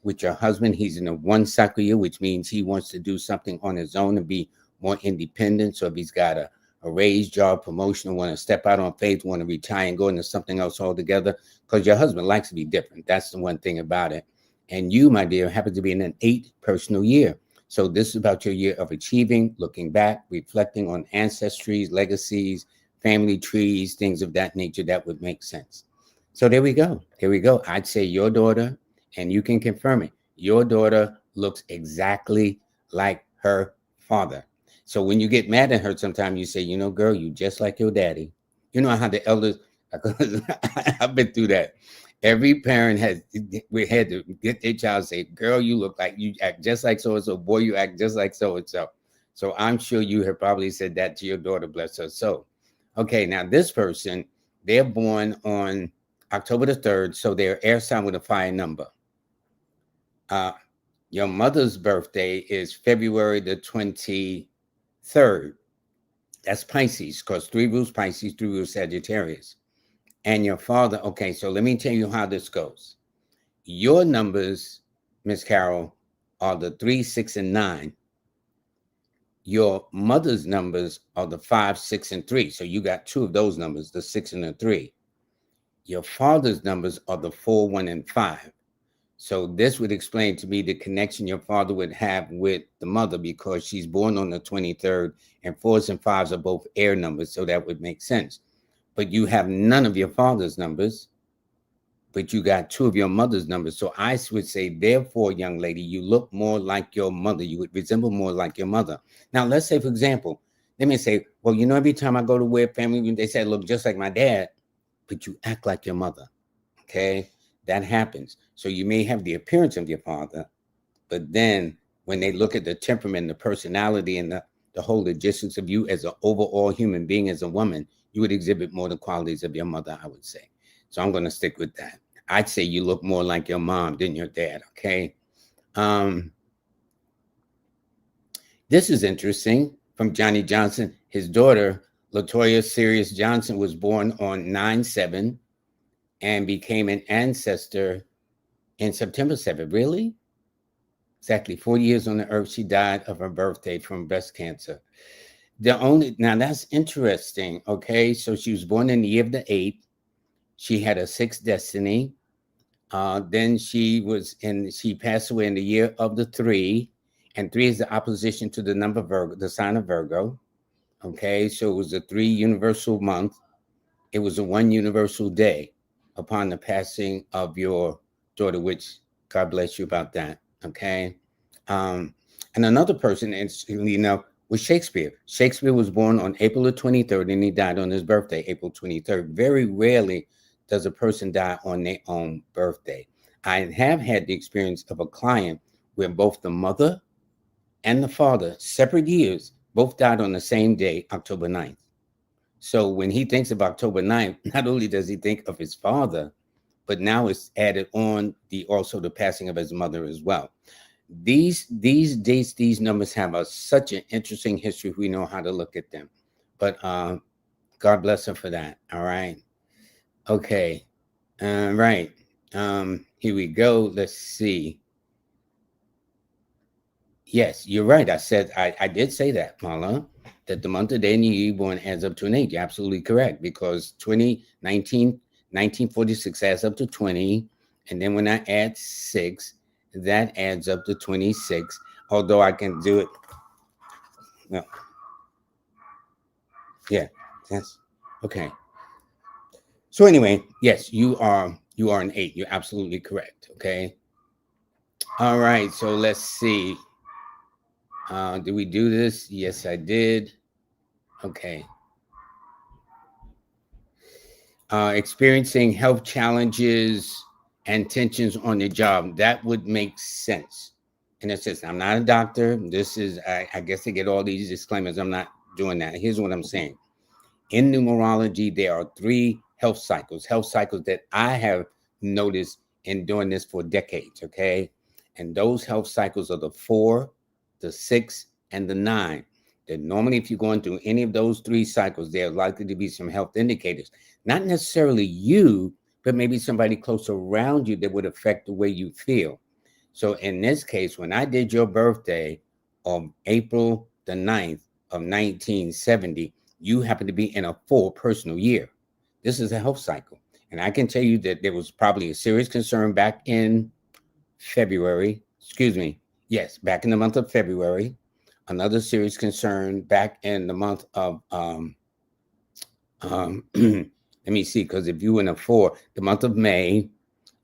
With your husband, he's in a 1 cycle year, which means he wants to do something on his own and be more independent. So if he's got a raise, job, promotion, want to step out on faith, want to retire and go into something else altogether, because your husband likes to be different. That's the one thing about it. And you, my dear, happen to be in an 8 personal year. So this is about your year of achieving, looking back, reflecting on ancestries, legacies, family trees, things of that nature that would make sense. So there we go. There we go. I'd say your daughter, and you can confirm it, your daughter looks exactly like her father. So when you get mad at her, sometimes you say, girl, you just like your daddy. You know how the elders, I've been through that. Every parent we had to get their child to say, girl, you act just like so and so. Boy, you act just like so and so. So I'm sure you have probably said that to your daughter, bless her soul. Okay, now this person, they're born on October the 3rd, so they're air sign with a fire number. Your mother's birthday is February the 23rd. That's Pisces, because 3 rules Pisces, 3 rules Sagittarius. And your father, okay, so let me tell you how this goes. Your numbers, Miss Carol, are the 3, 6, and 9. Your mother's numbers are the 5, 6, and 3. So you got 2 of those numbers, the 6 and the 3. Your father's numbers are the 4, 1, and 5. So this would explain to me the connection your father would have with the mother, because she's born on the 23rd, and 4s and 5s are both air numbers. So that would make sense. But you have none of your father's numbers, but you got 2 of your mother's numbers. So I would say, therefore, young lady, you look more like your mother. You would resemble more like your mother. Now, let's say, for example, they may say, well, every time I go to where family, they say I look just like my dad, but you act like your mother. Okay. That happens. So you may have the appearance of your father, but then when they look at the temperament, the personality, and the whole logistics of you as an overall human being, as a woman, you would exhibit more the qualities of your mother, I would say. So I'm going to stick with that. I'd say you look more like your mom than your dad. Okay. This is interesting from Johnny Johnson. His daughter, Latoya Sirius Johnson, was born on 9/7 and became an ancestor in September 7th. Really? Exactly 40 years on the earth. She died of her birthday from breast cancer. Now that's interesting. Okay. So she was born in the year of the 8th. She had a 6th destiny. Then she passed away in the year of the 3, and 3 is the opposition to the number Virgo, the sign of Virgo. Okay. So it was a 3 universal month. It was a 1 universal day upon the passing of your daughter, which God bless you about that. Okay. And another person, was Shakespeare. Shakespeare was born on April the 23rd, and he died on his birthday, April 23rd. Very rarely does a person die on their own birthday. I have had the experience of a client where both the mother and the father, separate years, both died on the same day, October 9th. So when he thinks of October 9th, not only does he think of his father, but now it's added on also the passing of his mother as well. These dates, these numbers have such an interesting history if we know how to look at them. But God bless her for that. All right. Okay. Right. Here we go. Let's see. Yes, you're right. I did say that, Marla, that the month of day and year born adds up to an 8. You're absolutely correct, because 1946 adds up to 20. And then when I add 6, that adds up to 26. Although I can do it. No. Yeah, that's okay. So anyway, yes, you are an 8. You're absolutely correct. Okay. All right. So let's see. Did we do this? Yes, I did. Okay. Experiencing health challenges and tensions on the job. That would make sense. And it says, I'm not a doctor. This is, I guess they get all these disclaimers. I'm not doing that. Here's what I'm saying. In numerology, there are 3 health cycles that I have noticed in doing this for decades, okay? And those health cycles are the 4, the 6, and the 9. That normally, if you're going through any of those 3 cycles, there are likely to be some health indicators. Not necessarily you, but maybe somebody close around you that would affect the way you feel. So in this case, when I did your birthday on April the 9th of 1970, you happen to be in a 4 personal year. This is a health cycle. And I can tell you that there was probably a serious concern back in February. Excuse me. Yes, back in the month of February. Another serious concern back in the month of, let me see, because if you were in a 4, the month of May,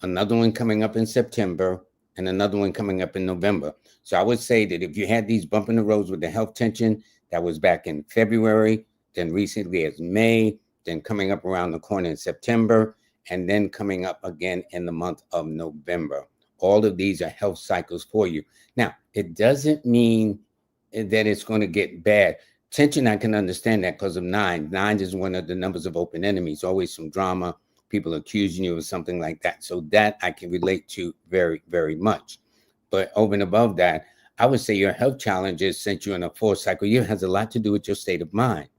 another one coming up in September, and another one coming up in November. So I would say that if you had these bump in the roads with the health tension, that was back in February, then recently as May, then coming up around the corner in September, and then coming up again in the month of November. All of these are health cycles for you. Now, it doesn't mean that it's going to get bad. Tension, I can understand that because of 9. 9 is one of the numbers of open enemies, always some drama, people accusing you of something like that. So that I can relate to very, very much. But over and above that, I would say your health challenges, since you're in a 4 cycle year, has a lot to do with your state of mind.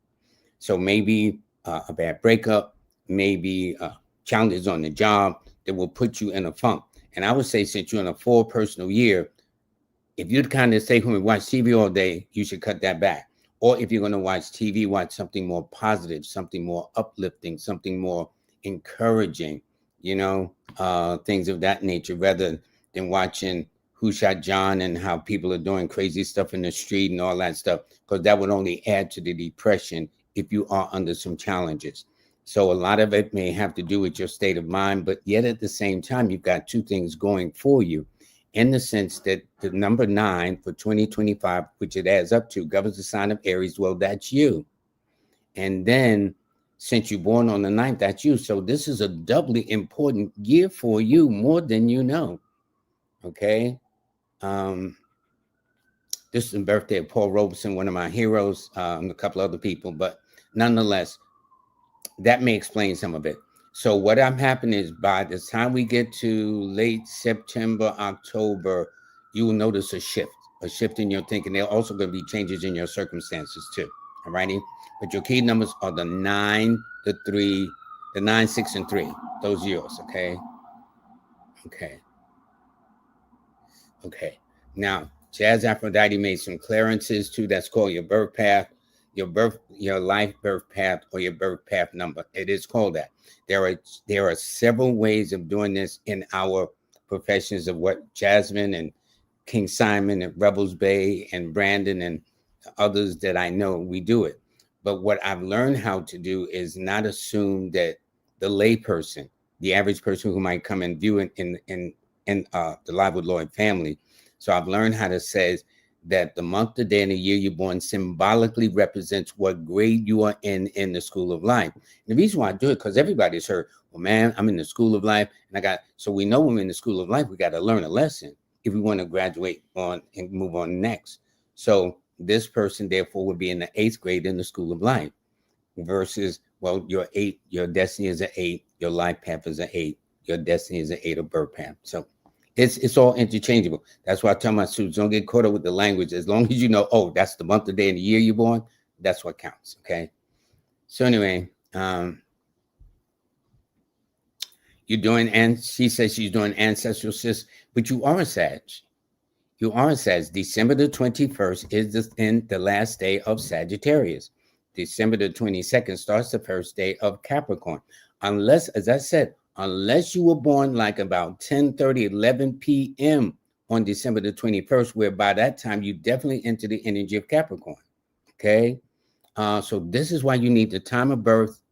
So maybe a bad breakup, maybe challenges on the job that will put you in a funk. And I would say, since you're in a 4 personal year, if you'd kind of stay home and watch TV all day, you should cut that back. Or if you're going to watch TV, watch something more positive, something more uplifting, something more encouraging, things of that nature, rather than watching Who Shot John and how people are doing crazy stuff in the street and all that stuff, because that would only add to the depression if you are under some challenges. So a lot of it may have to do with your state of mind, but yet at the same time, you've got 2 things going for you, in the sense that the number 9 for 2025, which it adds up to, governs the sign of Aries. Well, that's you. And then since you're born on the 9th, that's you. So this is a doubly important year for you, more than you know. Okay. This is the birthday of Paul Robeson, one of my heroes, and a couple other people, but nonetheless, that may explain some of it. So what I'm happening is, by the time we get to late September, October, you will notice a shift in your thinking. There are also going to be changes in your circumstances too. All righty. But your key numbers are the 9, the 3, the 9, 6, and 3. Those are yours. Okay. Now, Jazz Aphrodite made some clearances too. That's called your birth path, your life birth path, or your birth path number. It is called that. There are several ways of doing this in our professions, of what Jasmine and King Simon and Rebels Bay and Brandon and others that I know, we do it. But what I've learned how to do is not assume that the layperson, the average person who might come and view it in the Live with Lloyd family. So I've learned how to say that the month, the day, and the year you're born symbolically represents what grade you are in the school of life. And the reason why I do it, because everybody's heard, well, man, I'm in the school of life, and so we know when we're in the school of life, we got to learn a lesson if we want to graduate on and move on next. So this person, therefore, would be in the 8th grade in the school of life, versus, well, your destiny is an 8, your life path is an 8, your destiny is an 8 of birth path. So it's all interchangeable. That's why I tell my students, don't get caught up with the language. As long as you know, oh, that's the month, the day, and the year you're born, that's what counts. Okay. So anyway, you're doing, and she says she's doing ancestral sis, but you are a Sag. You are a Sag. December the 21st is the last day of Sagittarius. December the 22nd starts the first day of Capricorn. Unless, as I said, unless you were born like about 10:30, 11 p.m. on December the 21st, where by that time you definitely enter the energy of Capricorn. Okay. So this is why you need the time of birth,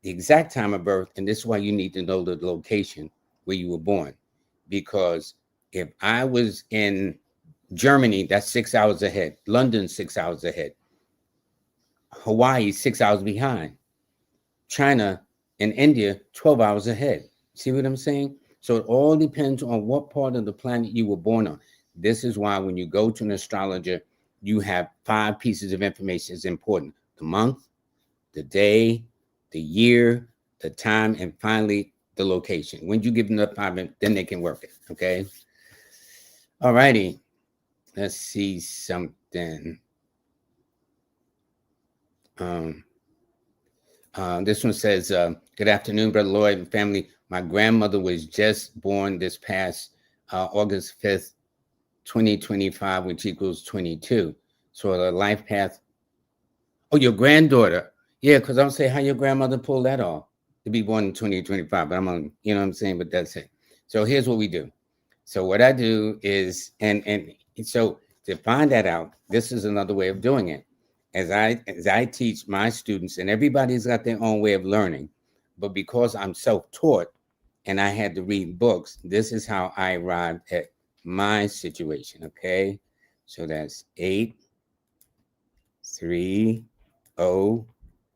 the exact time of birth, and this is why you need to know the location where you were born. Because if I was in Germany, that's 6 hours ahead. London, 6 hours ahead. Hawaii, 6 hours behind. China and India, 12 hours ahead. See what I'm saying? So it all depends on what part of the planet you were born on. This is why when you go to an astrologer, you have 5 pieces of information. It's important: the month, the day, the year, the time, and finally the location. When you give them the 5, then they can work it. Okay. All righty. Let's see something. This one says, good afternoon, Brother Lloyd and family. My grandmother was just born this past August 5th, 2025, which equals 22. So the life path. Oh, your granddaughter. Yeah, because I'm saying how your grandmother pulled that off to be born in 2025. But I'm on, you know what I'm saying? But that's it. So here's what we do. So what I do is, and so to find that out, this is another way of doing it. As I teach my students, and everybody's got their own way of learning, but because I'm self-taught and I had to read books, this is how I arrived at my situation. Okay, so that's 8, 3, 0,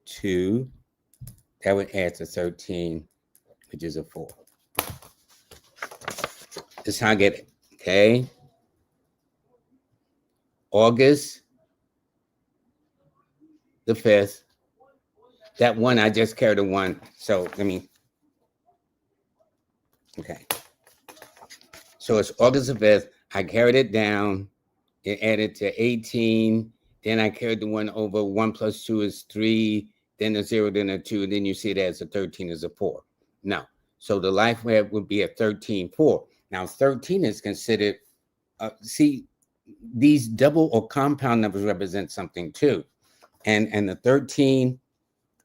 2. That would add to 13, which is a 4. This is how I get it. Okay, August the 5th. That one, I just carried a 1. So let me. Okay. So it's August the 5th. I carried it down. It added to 18. Then I carried the 1 over. 1 plus 2 is 3. Then a 0, then a 2. Then you see it as a 13 is a 4. Now, so the life web would be a 13, 4. Now, 13 is considered, see, these double or compound numbers represent something too. And the 13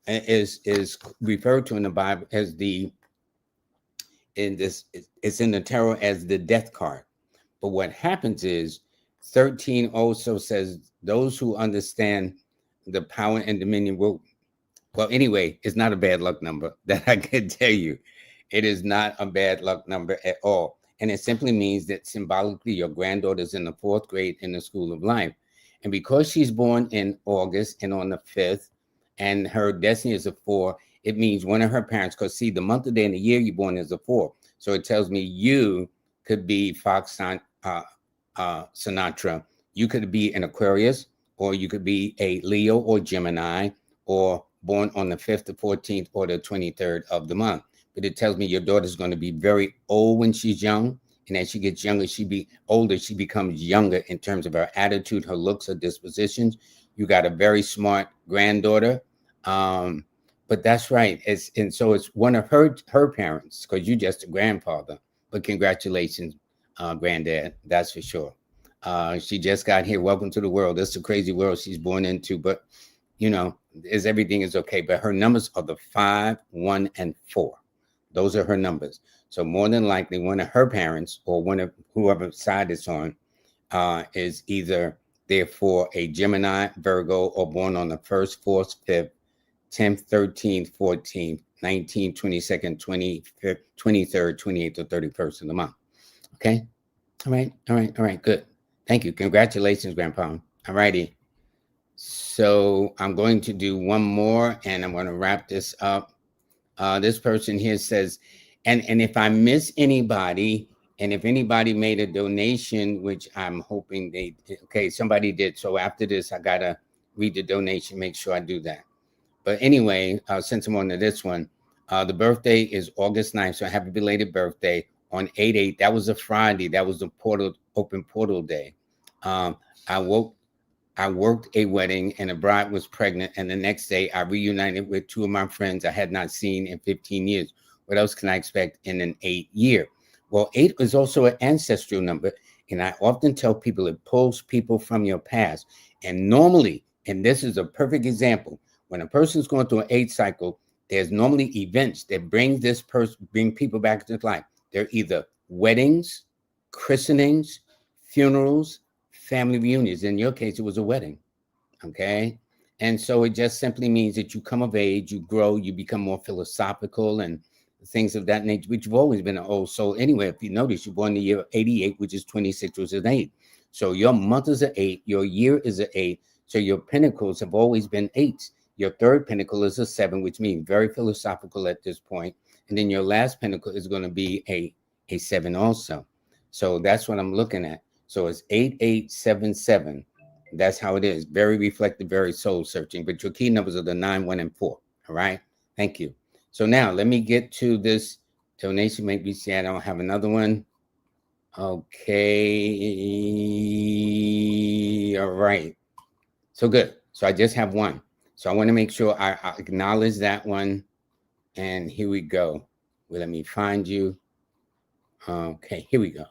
is referred to in the Bible as it's in the tarot as the death card. But what happens is 13 also says those who understand the power and dominion will, well, anyway, it's not a bad luck number. That I can tell you. It is not a bad luck number at all. And it simply means that symbolically your granddaughter's in the 4th grade in the school of life. And because she's born in August and on the 5th, and her destiny is a 4, it means one of her parents, because see, the month, the day, and the year you're born is a 4. So it tells me you could be Fox Sinatra. You could be an Aquarius, or you could be a Leo or Gemini, or born on the 5th, the 14th, or the 23rd of the month. But it tells me your daughter's going to be very old when she's young. And as she gets younger, she becomes younger in terms of her attitude, her looks, her dispositions. You got a very smart granddaughter. But that's right. So it's one of her parents, because you're just a grandfather. But congratulations, granddad. That's for sure. She just got here. Welcome to the world. It's a crazy world she's born into. But, you know, everything is okay. But her numbers are the 5, 1, and 4. Those are her numbers. So more than likely, one of her parents or one of whoever side it's on is either therefore a Gemini, Virgo, or born on the 1st, 4th, 5th, 10th, 13th, 14th, 19th, 22nd, 25th, 23rd, 28th, or 31st of the month. Okay. All right. Good. Thank you. Congratulations, Grandpa. All righty. So I'm going to do one more and I'm going to wrap this up. This person here says, and if I miss anybody, and if anybody made a donation, which I'm hoping they did, okay, somebody did. So after this, I got to read the donation, make sure I do that. But anyway, since I'm on to this one, the birthday is August 9th. So happy belated birthday on 8/8. That was a Friday. That was the open portal day. I worked a wedding and a bride was pregnant. And the next day I reunited with 2 of my friends I had not seen in 15 years. What else can I expect in an 8 year? Well, 8 is also an ancestral number. And I often tell people it pulls people from your past. And normally, and this is a perfect example, when a person's going through an 8 cycle, there's normally events that bring people back to life. They're either weddings, christenings, funerals, family reunions. In your case, it was a wedding. Okay. And so it just simply means that you come of age, you grow, you become more philosophical and things of that nature, which you've always been an old soul. Anyway, if you notice, you're born in the year 88, which is 26, which is an 8. So your month is an 8, your year is an 8. So your pinnacles have always been 8s. Your third pinnacle is a 7, which means very philosophical at this point. And then your last pinnacle is going to be a 7 also. So that's what I'm looking at. So it's 8877. That's how it is. Very reflective, very soul searching. But your key numbers are the 9, 1, and 4. All right. Thank you. So now let me get to this donation. Maybe see I don't have another one. Okay. All right. So good. So I just have one. So I want to make sure I acknowledge that one. And here we go. Well, let me find you. Okay, here we go.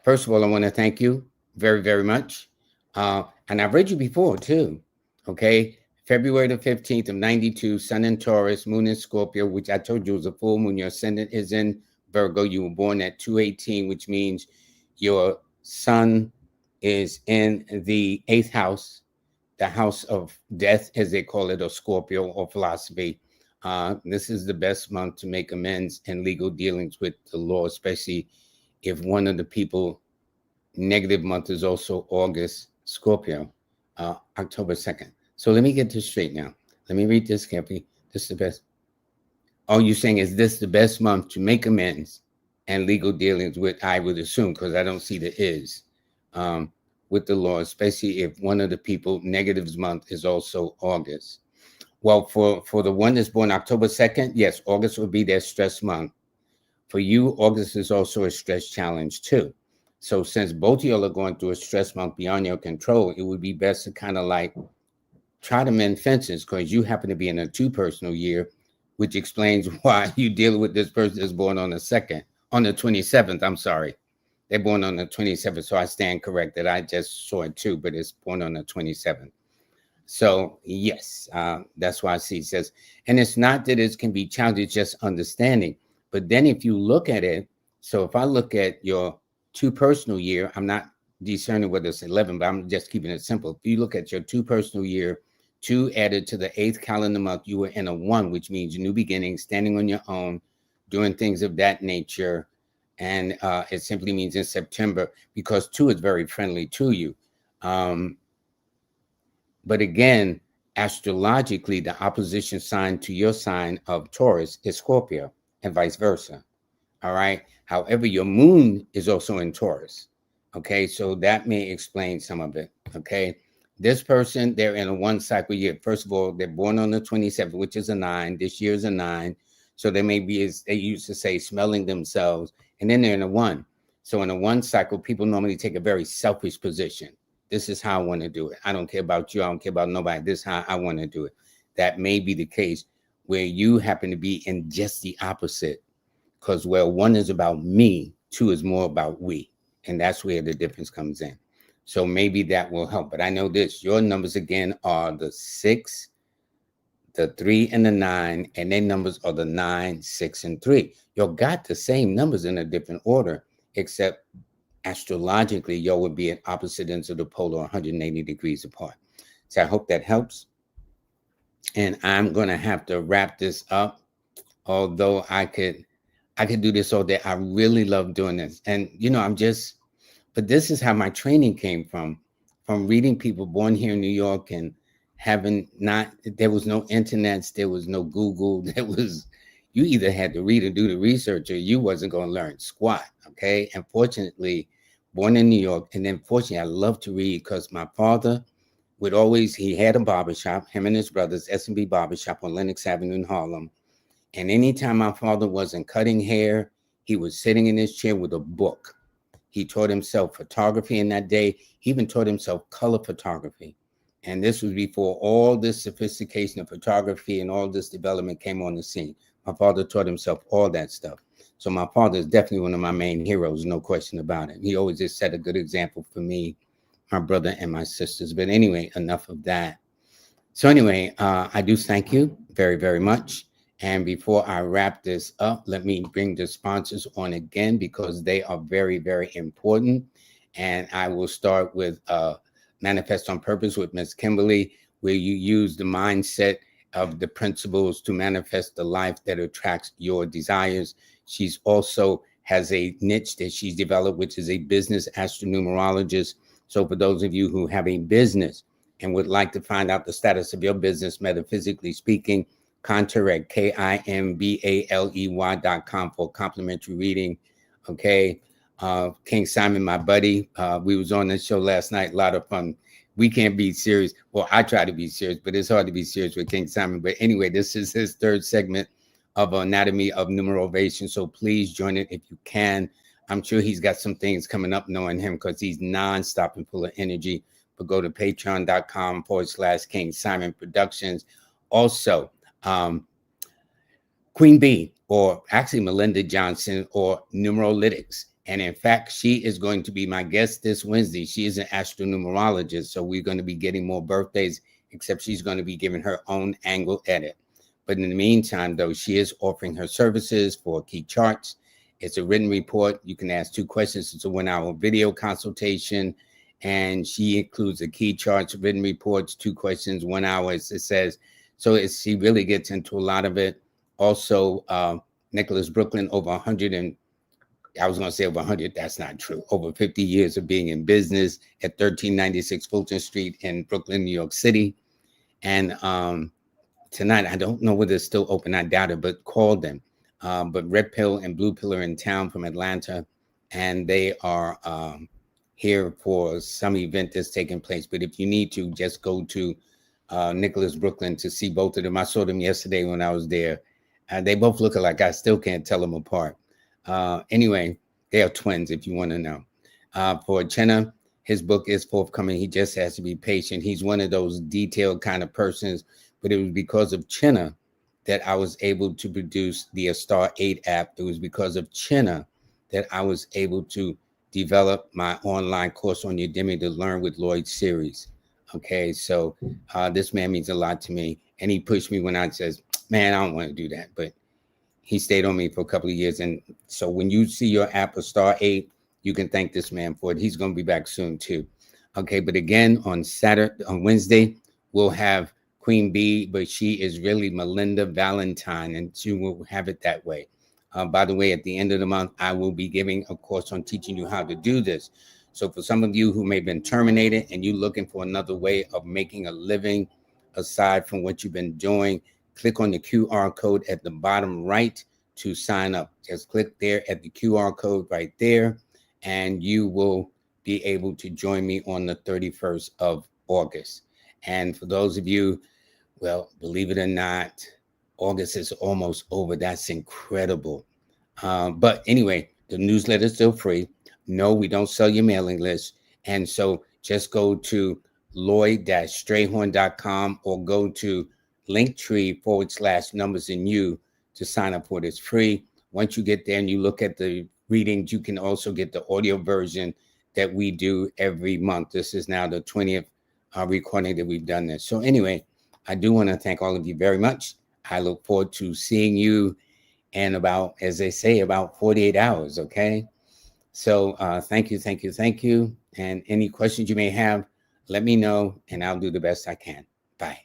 First of all, I want to thank you very, very much. And I've read you before too. Okay. February the 15th of 92, Sun in Taurus, Moon in Scorpio, which I told you was a full moon. Your ascendant is in Virgo. You were born at 218, which means your sun is in the 8th house, the house of death, as they call it, or Scorpio or philosophy. This is the best month to make amends in legal dealings with the law, especially if one of the people negative month is also August, Scorpio, October 2nd. So let me get this straight now. Let me read this carefully. This is the best. Oh, you're saying, is this the best month to make amends and legal dealings with, I would assume, because I don't see the is, with the law, especially if one of the people negatives month is also August. Well, for the one that's born October 2nd, yes, August will be their stress month. For you, August is also a stress challenge too. So since both of y'all are going through a stress month beyond your control, it would be best to kind of like try to mend fences, because you happen to be in a 2 personal year, which explains why you deal with this person that's born on the 27th. I'm sorry. They're born on the 27th. So I stand corrected. I just saw it too, but it's born on the 27th. So yes, that's why I see it says, and it's not that it can be challenged, it's just understanding. But then if you look at it, so if I look at your 2 personal year, I'm not discerning whether it's 11, but I'm just keeping it simple. If you look at your 2 personal year, 2 added to the 8th calendar month, you were in a 1, which means new beginnings, standing on your own, doing things of that nature. And it simply means in September, because 2 is very friendly to you. But again, astrologically, the opposition sign to your sign of Taurus is Scorpio, and vice versa. All right. However, your moon is also in Taurus. Okay. So that may explain some of it. Okay. This person, they're in a 1 cycle year. First of all, they're born on the 27th, which is a 9. This year is a 9. So they may be, as they used to say, smelling themselves. And then they're in a 1. So in a 1 cycle, people normally take a very selfish position. This is how I want to do it. I don't care about you. I don't care about nobody. This is how I want to do it. That may be the case where you happen to be in just the opposite. Because, well, 1 is about me, 2 is more about we. And that's where the difference comes in. So maybe that will help. But I know this, your numbers again are the 6, the 3, and the 9. And their numbers are the 9, 6, and 3. You got the same numbers in a different order, except astrologically, y'all would be at opposite ends of the polar, 180 degrees apart. So I hope that helps. And I'm going to have to wrap this up, although I could do this all day. I really love doing this. And, but this is how my training came from reading people born here in New York and there was no internets, there was no Google, you either had to read or do the research or you wasn't going to learn squat. Okay. And fortunately, born in New York. And then fortunately, I love to read because my father he had a barbershop, him and his brothers, S&B Barbershop on Lenox Avenue in Harlem. And anytime my father wasn't cutting hair, he was sitting in his chair with a book. He taught himself photography in that day. He even taught himself color photography. And this was before all this sophistication of photography and all this development came on the scene. My father taught himself all that stuff. So my father is definitely one of my main heroes, no question about it. He always just set a good example for me, my brother, and my sisters. But anyway, enough of that. So anyway, I do thank you very, very much. And before I wrap this up, let me bring the sponsors on again because they are very, very important. And I will start with Manifest on Purpose with Ms. Kimberly, where you use the mindset of the principles to manifest the life that attracts your desires. She's also has a niche that she's developed, which is a business astronumerologist. So for those of you who have a business and would like to find out the status of your business, metaphysically speaking, Contour at KIMBALEY.com for complimentary reading. Okay. King Simon, my buddy, we was on the show last night. A lot of fun. We can't be serious. Well, I try to be serious, but it's hard to be serious with King Simon. But anyway, this is his third segment of Anatomy of Numerovation. So please join it if you can. I'm sure he's got some things coming up knowing him because he's nonstop and full of energy. But go to patreon.com/King Simon Productions. Also, Queen Bee, or actually Melinda Johnson, or Numerolytics. And in fact, she is going to be my guest this Wednesday. She is an astronumerologist, so we're going to be getting more birthdays, except she's going to be giving her own angle edit. But in the meantime, though, she is offering her services for key charts. It's a written report. You can ask 2 questions. It's a 1-hour video consultation. And she includes the key charts, written reports, 2 questions, 1 hour, as it says. So she really gets into a lot of it. Also, Nicholas Brooklyn, over 100 and I was going to say over 100. That's not true. Over 50 years of being in business at 1396 Fulton Street in Brooklyn, New York City. And tonight, I don't know whether it's still open. I doubt it, but call them. But Red Pill and Blue Pill are in town from Atlanta, and they are here for some event that's taking place. But if you need to, just go to Nicholas Brooklyn to see both of them. I saw them yesterday when I was there. They both look alike. I still can't tell them apart. Anyway, they are twins, if you want to know. For Chenna, his book is forthcoming. He just has to be patient. He's one of those detailed kind of persons, but it was because of Chenna that I was able to produce the Star 8 app. It was because of Chenna that I was able to develop my online course on Udemy to Learn with Lloyd series. Okay, so this man means a lot to me. And he pushed me when I says, man, I don't want to do that. But he stayed on me for a couple of years. And so when you see your app, a Star 8, you can thank this man for it. He's going to be back soon, too. Okay, but again, on Wednesday, we'll have Queen Bee, but she is really Melinda Valentine, and she will have it that way. By the way, at the end of the month, I will be giving a course on teaching you how to do this. So for some of you who may have been terminated and you're looking for another way of making a living aside from what you've been doing, click on the QR code at the bottom right to sign up. Just click there at the QR code right there, and you will be able to join me on the 31st of August. And for those of you, well, believe it or not, August is almost over. That's incredible. But anyway, the newsletter is still free. No, we don't sell your mailing list. And so just go to LLoyd-Strayhorn.com or go to Linktree/numbers in you to sign up for it. It's free. Once you get there and you look at the readings, you can also get the audio version that we do every month. This is now the 20th recording that we've done this. So anyway, I do want to thank all of you very much. I look forward to seeing you in about, as they say, about 48 hours, okay? So thank you. And any questions you may have, let me know, and I'll do the best I can. Bye.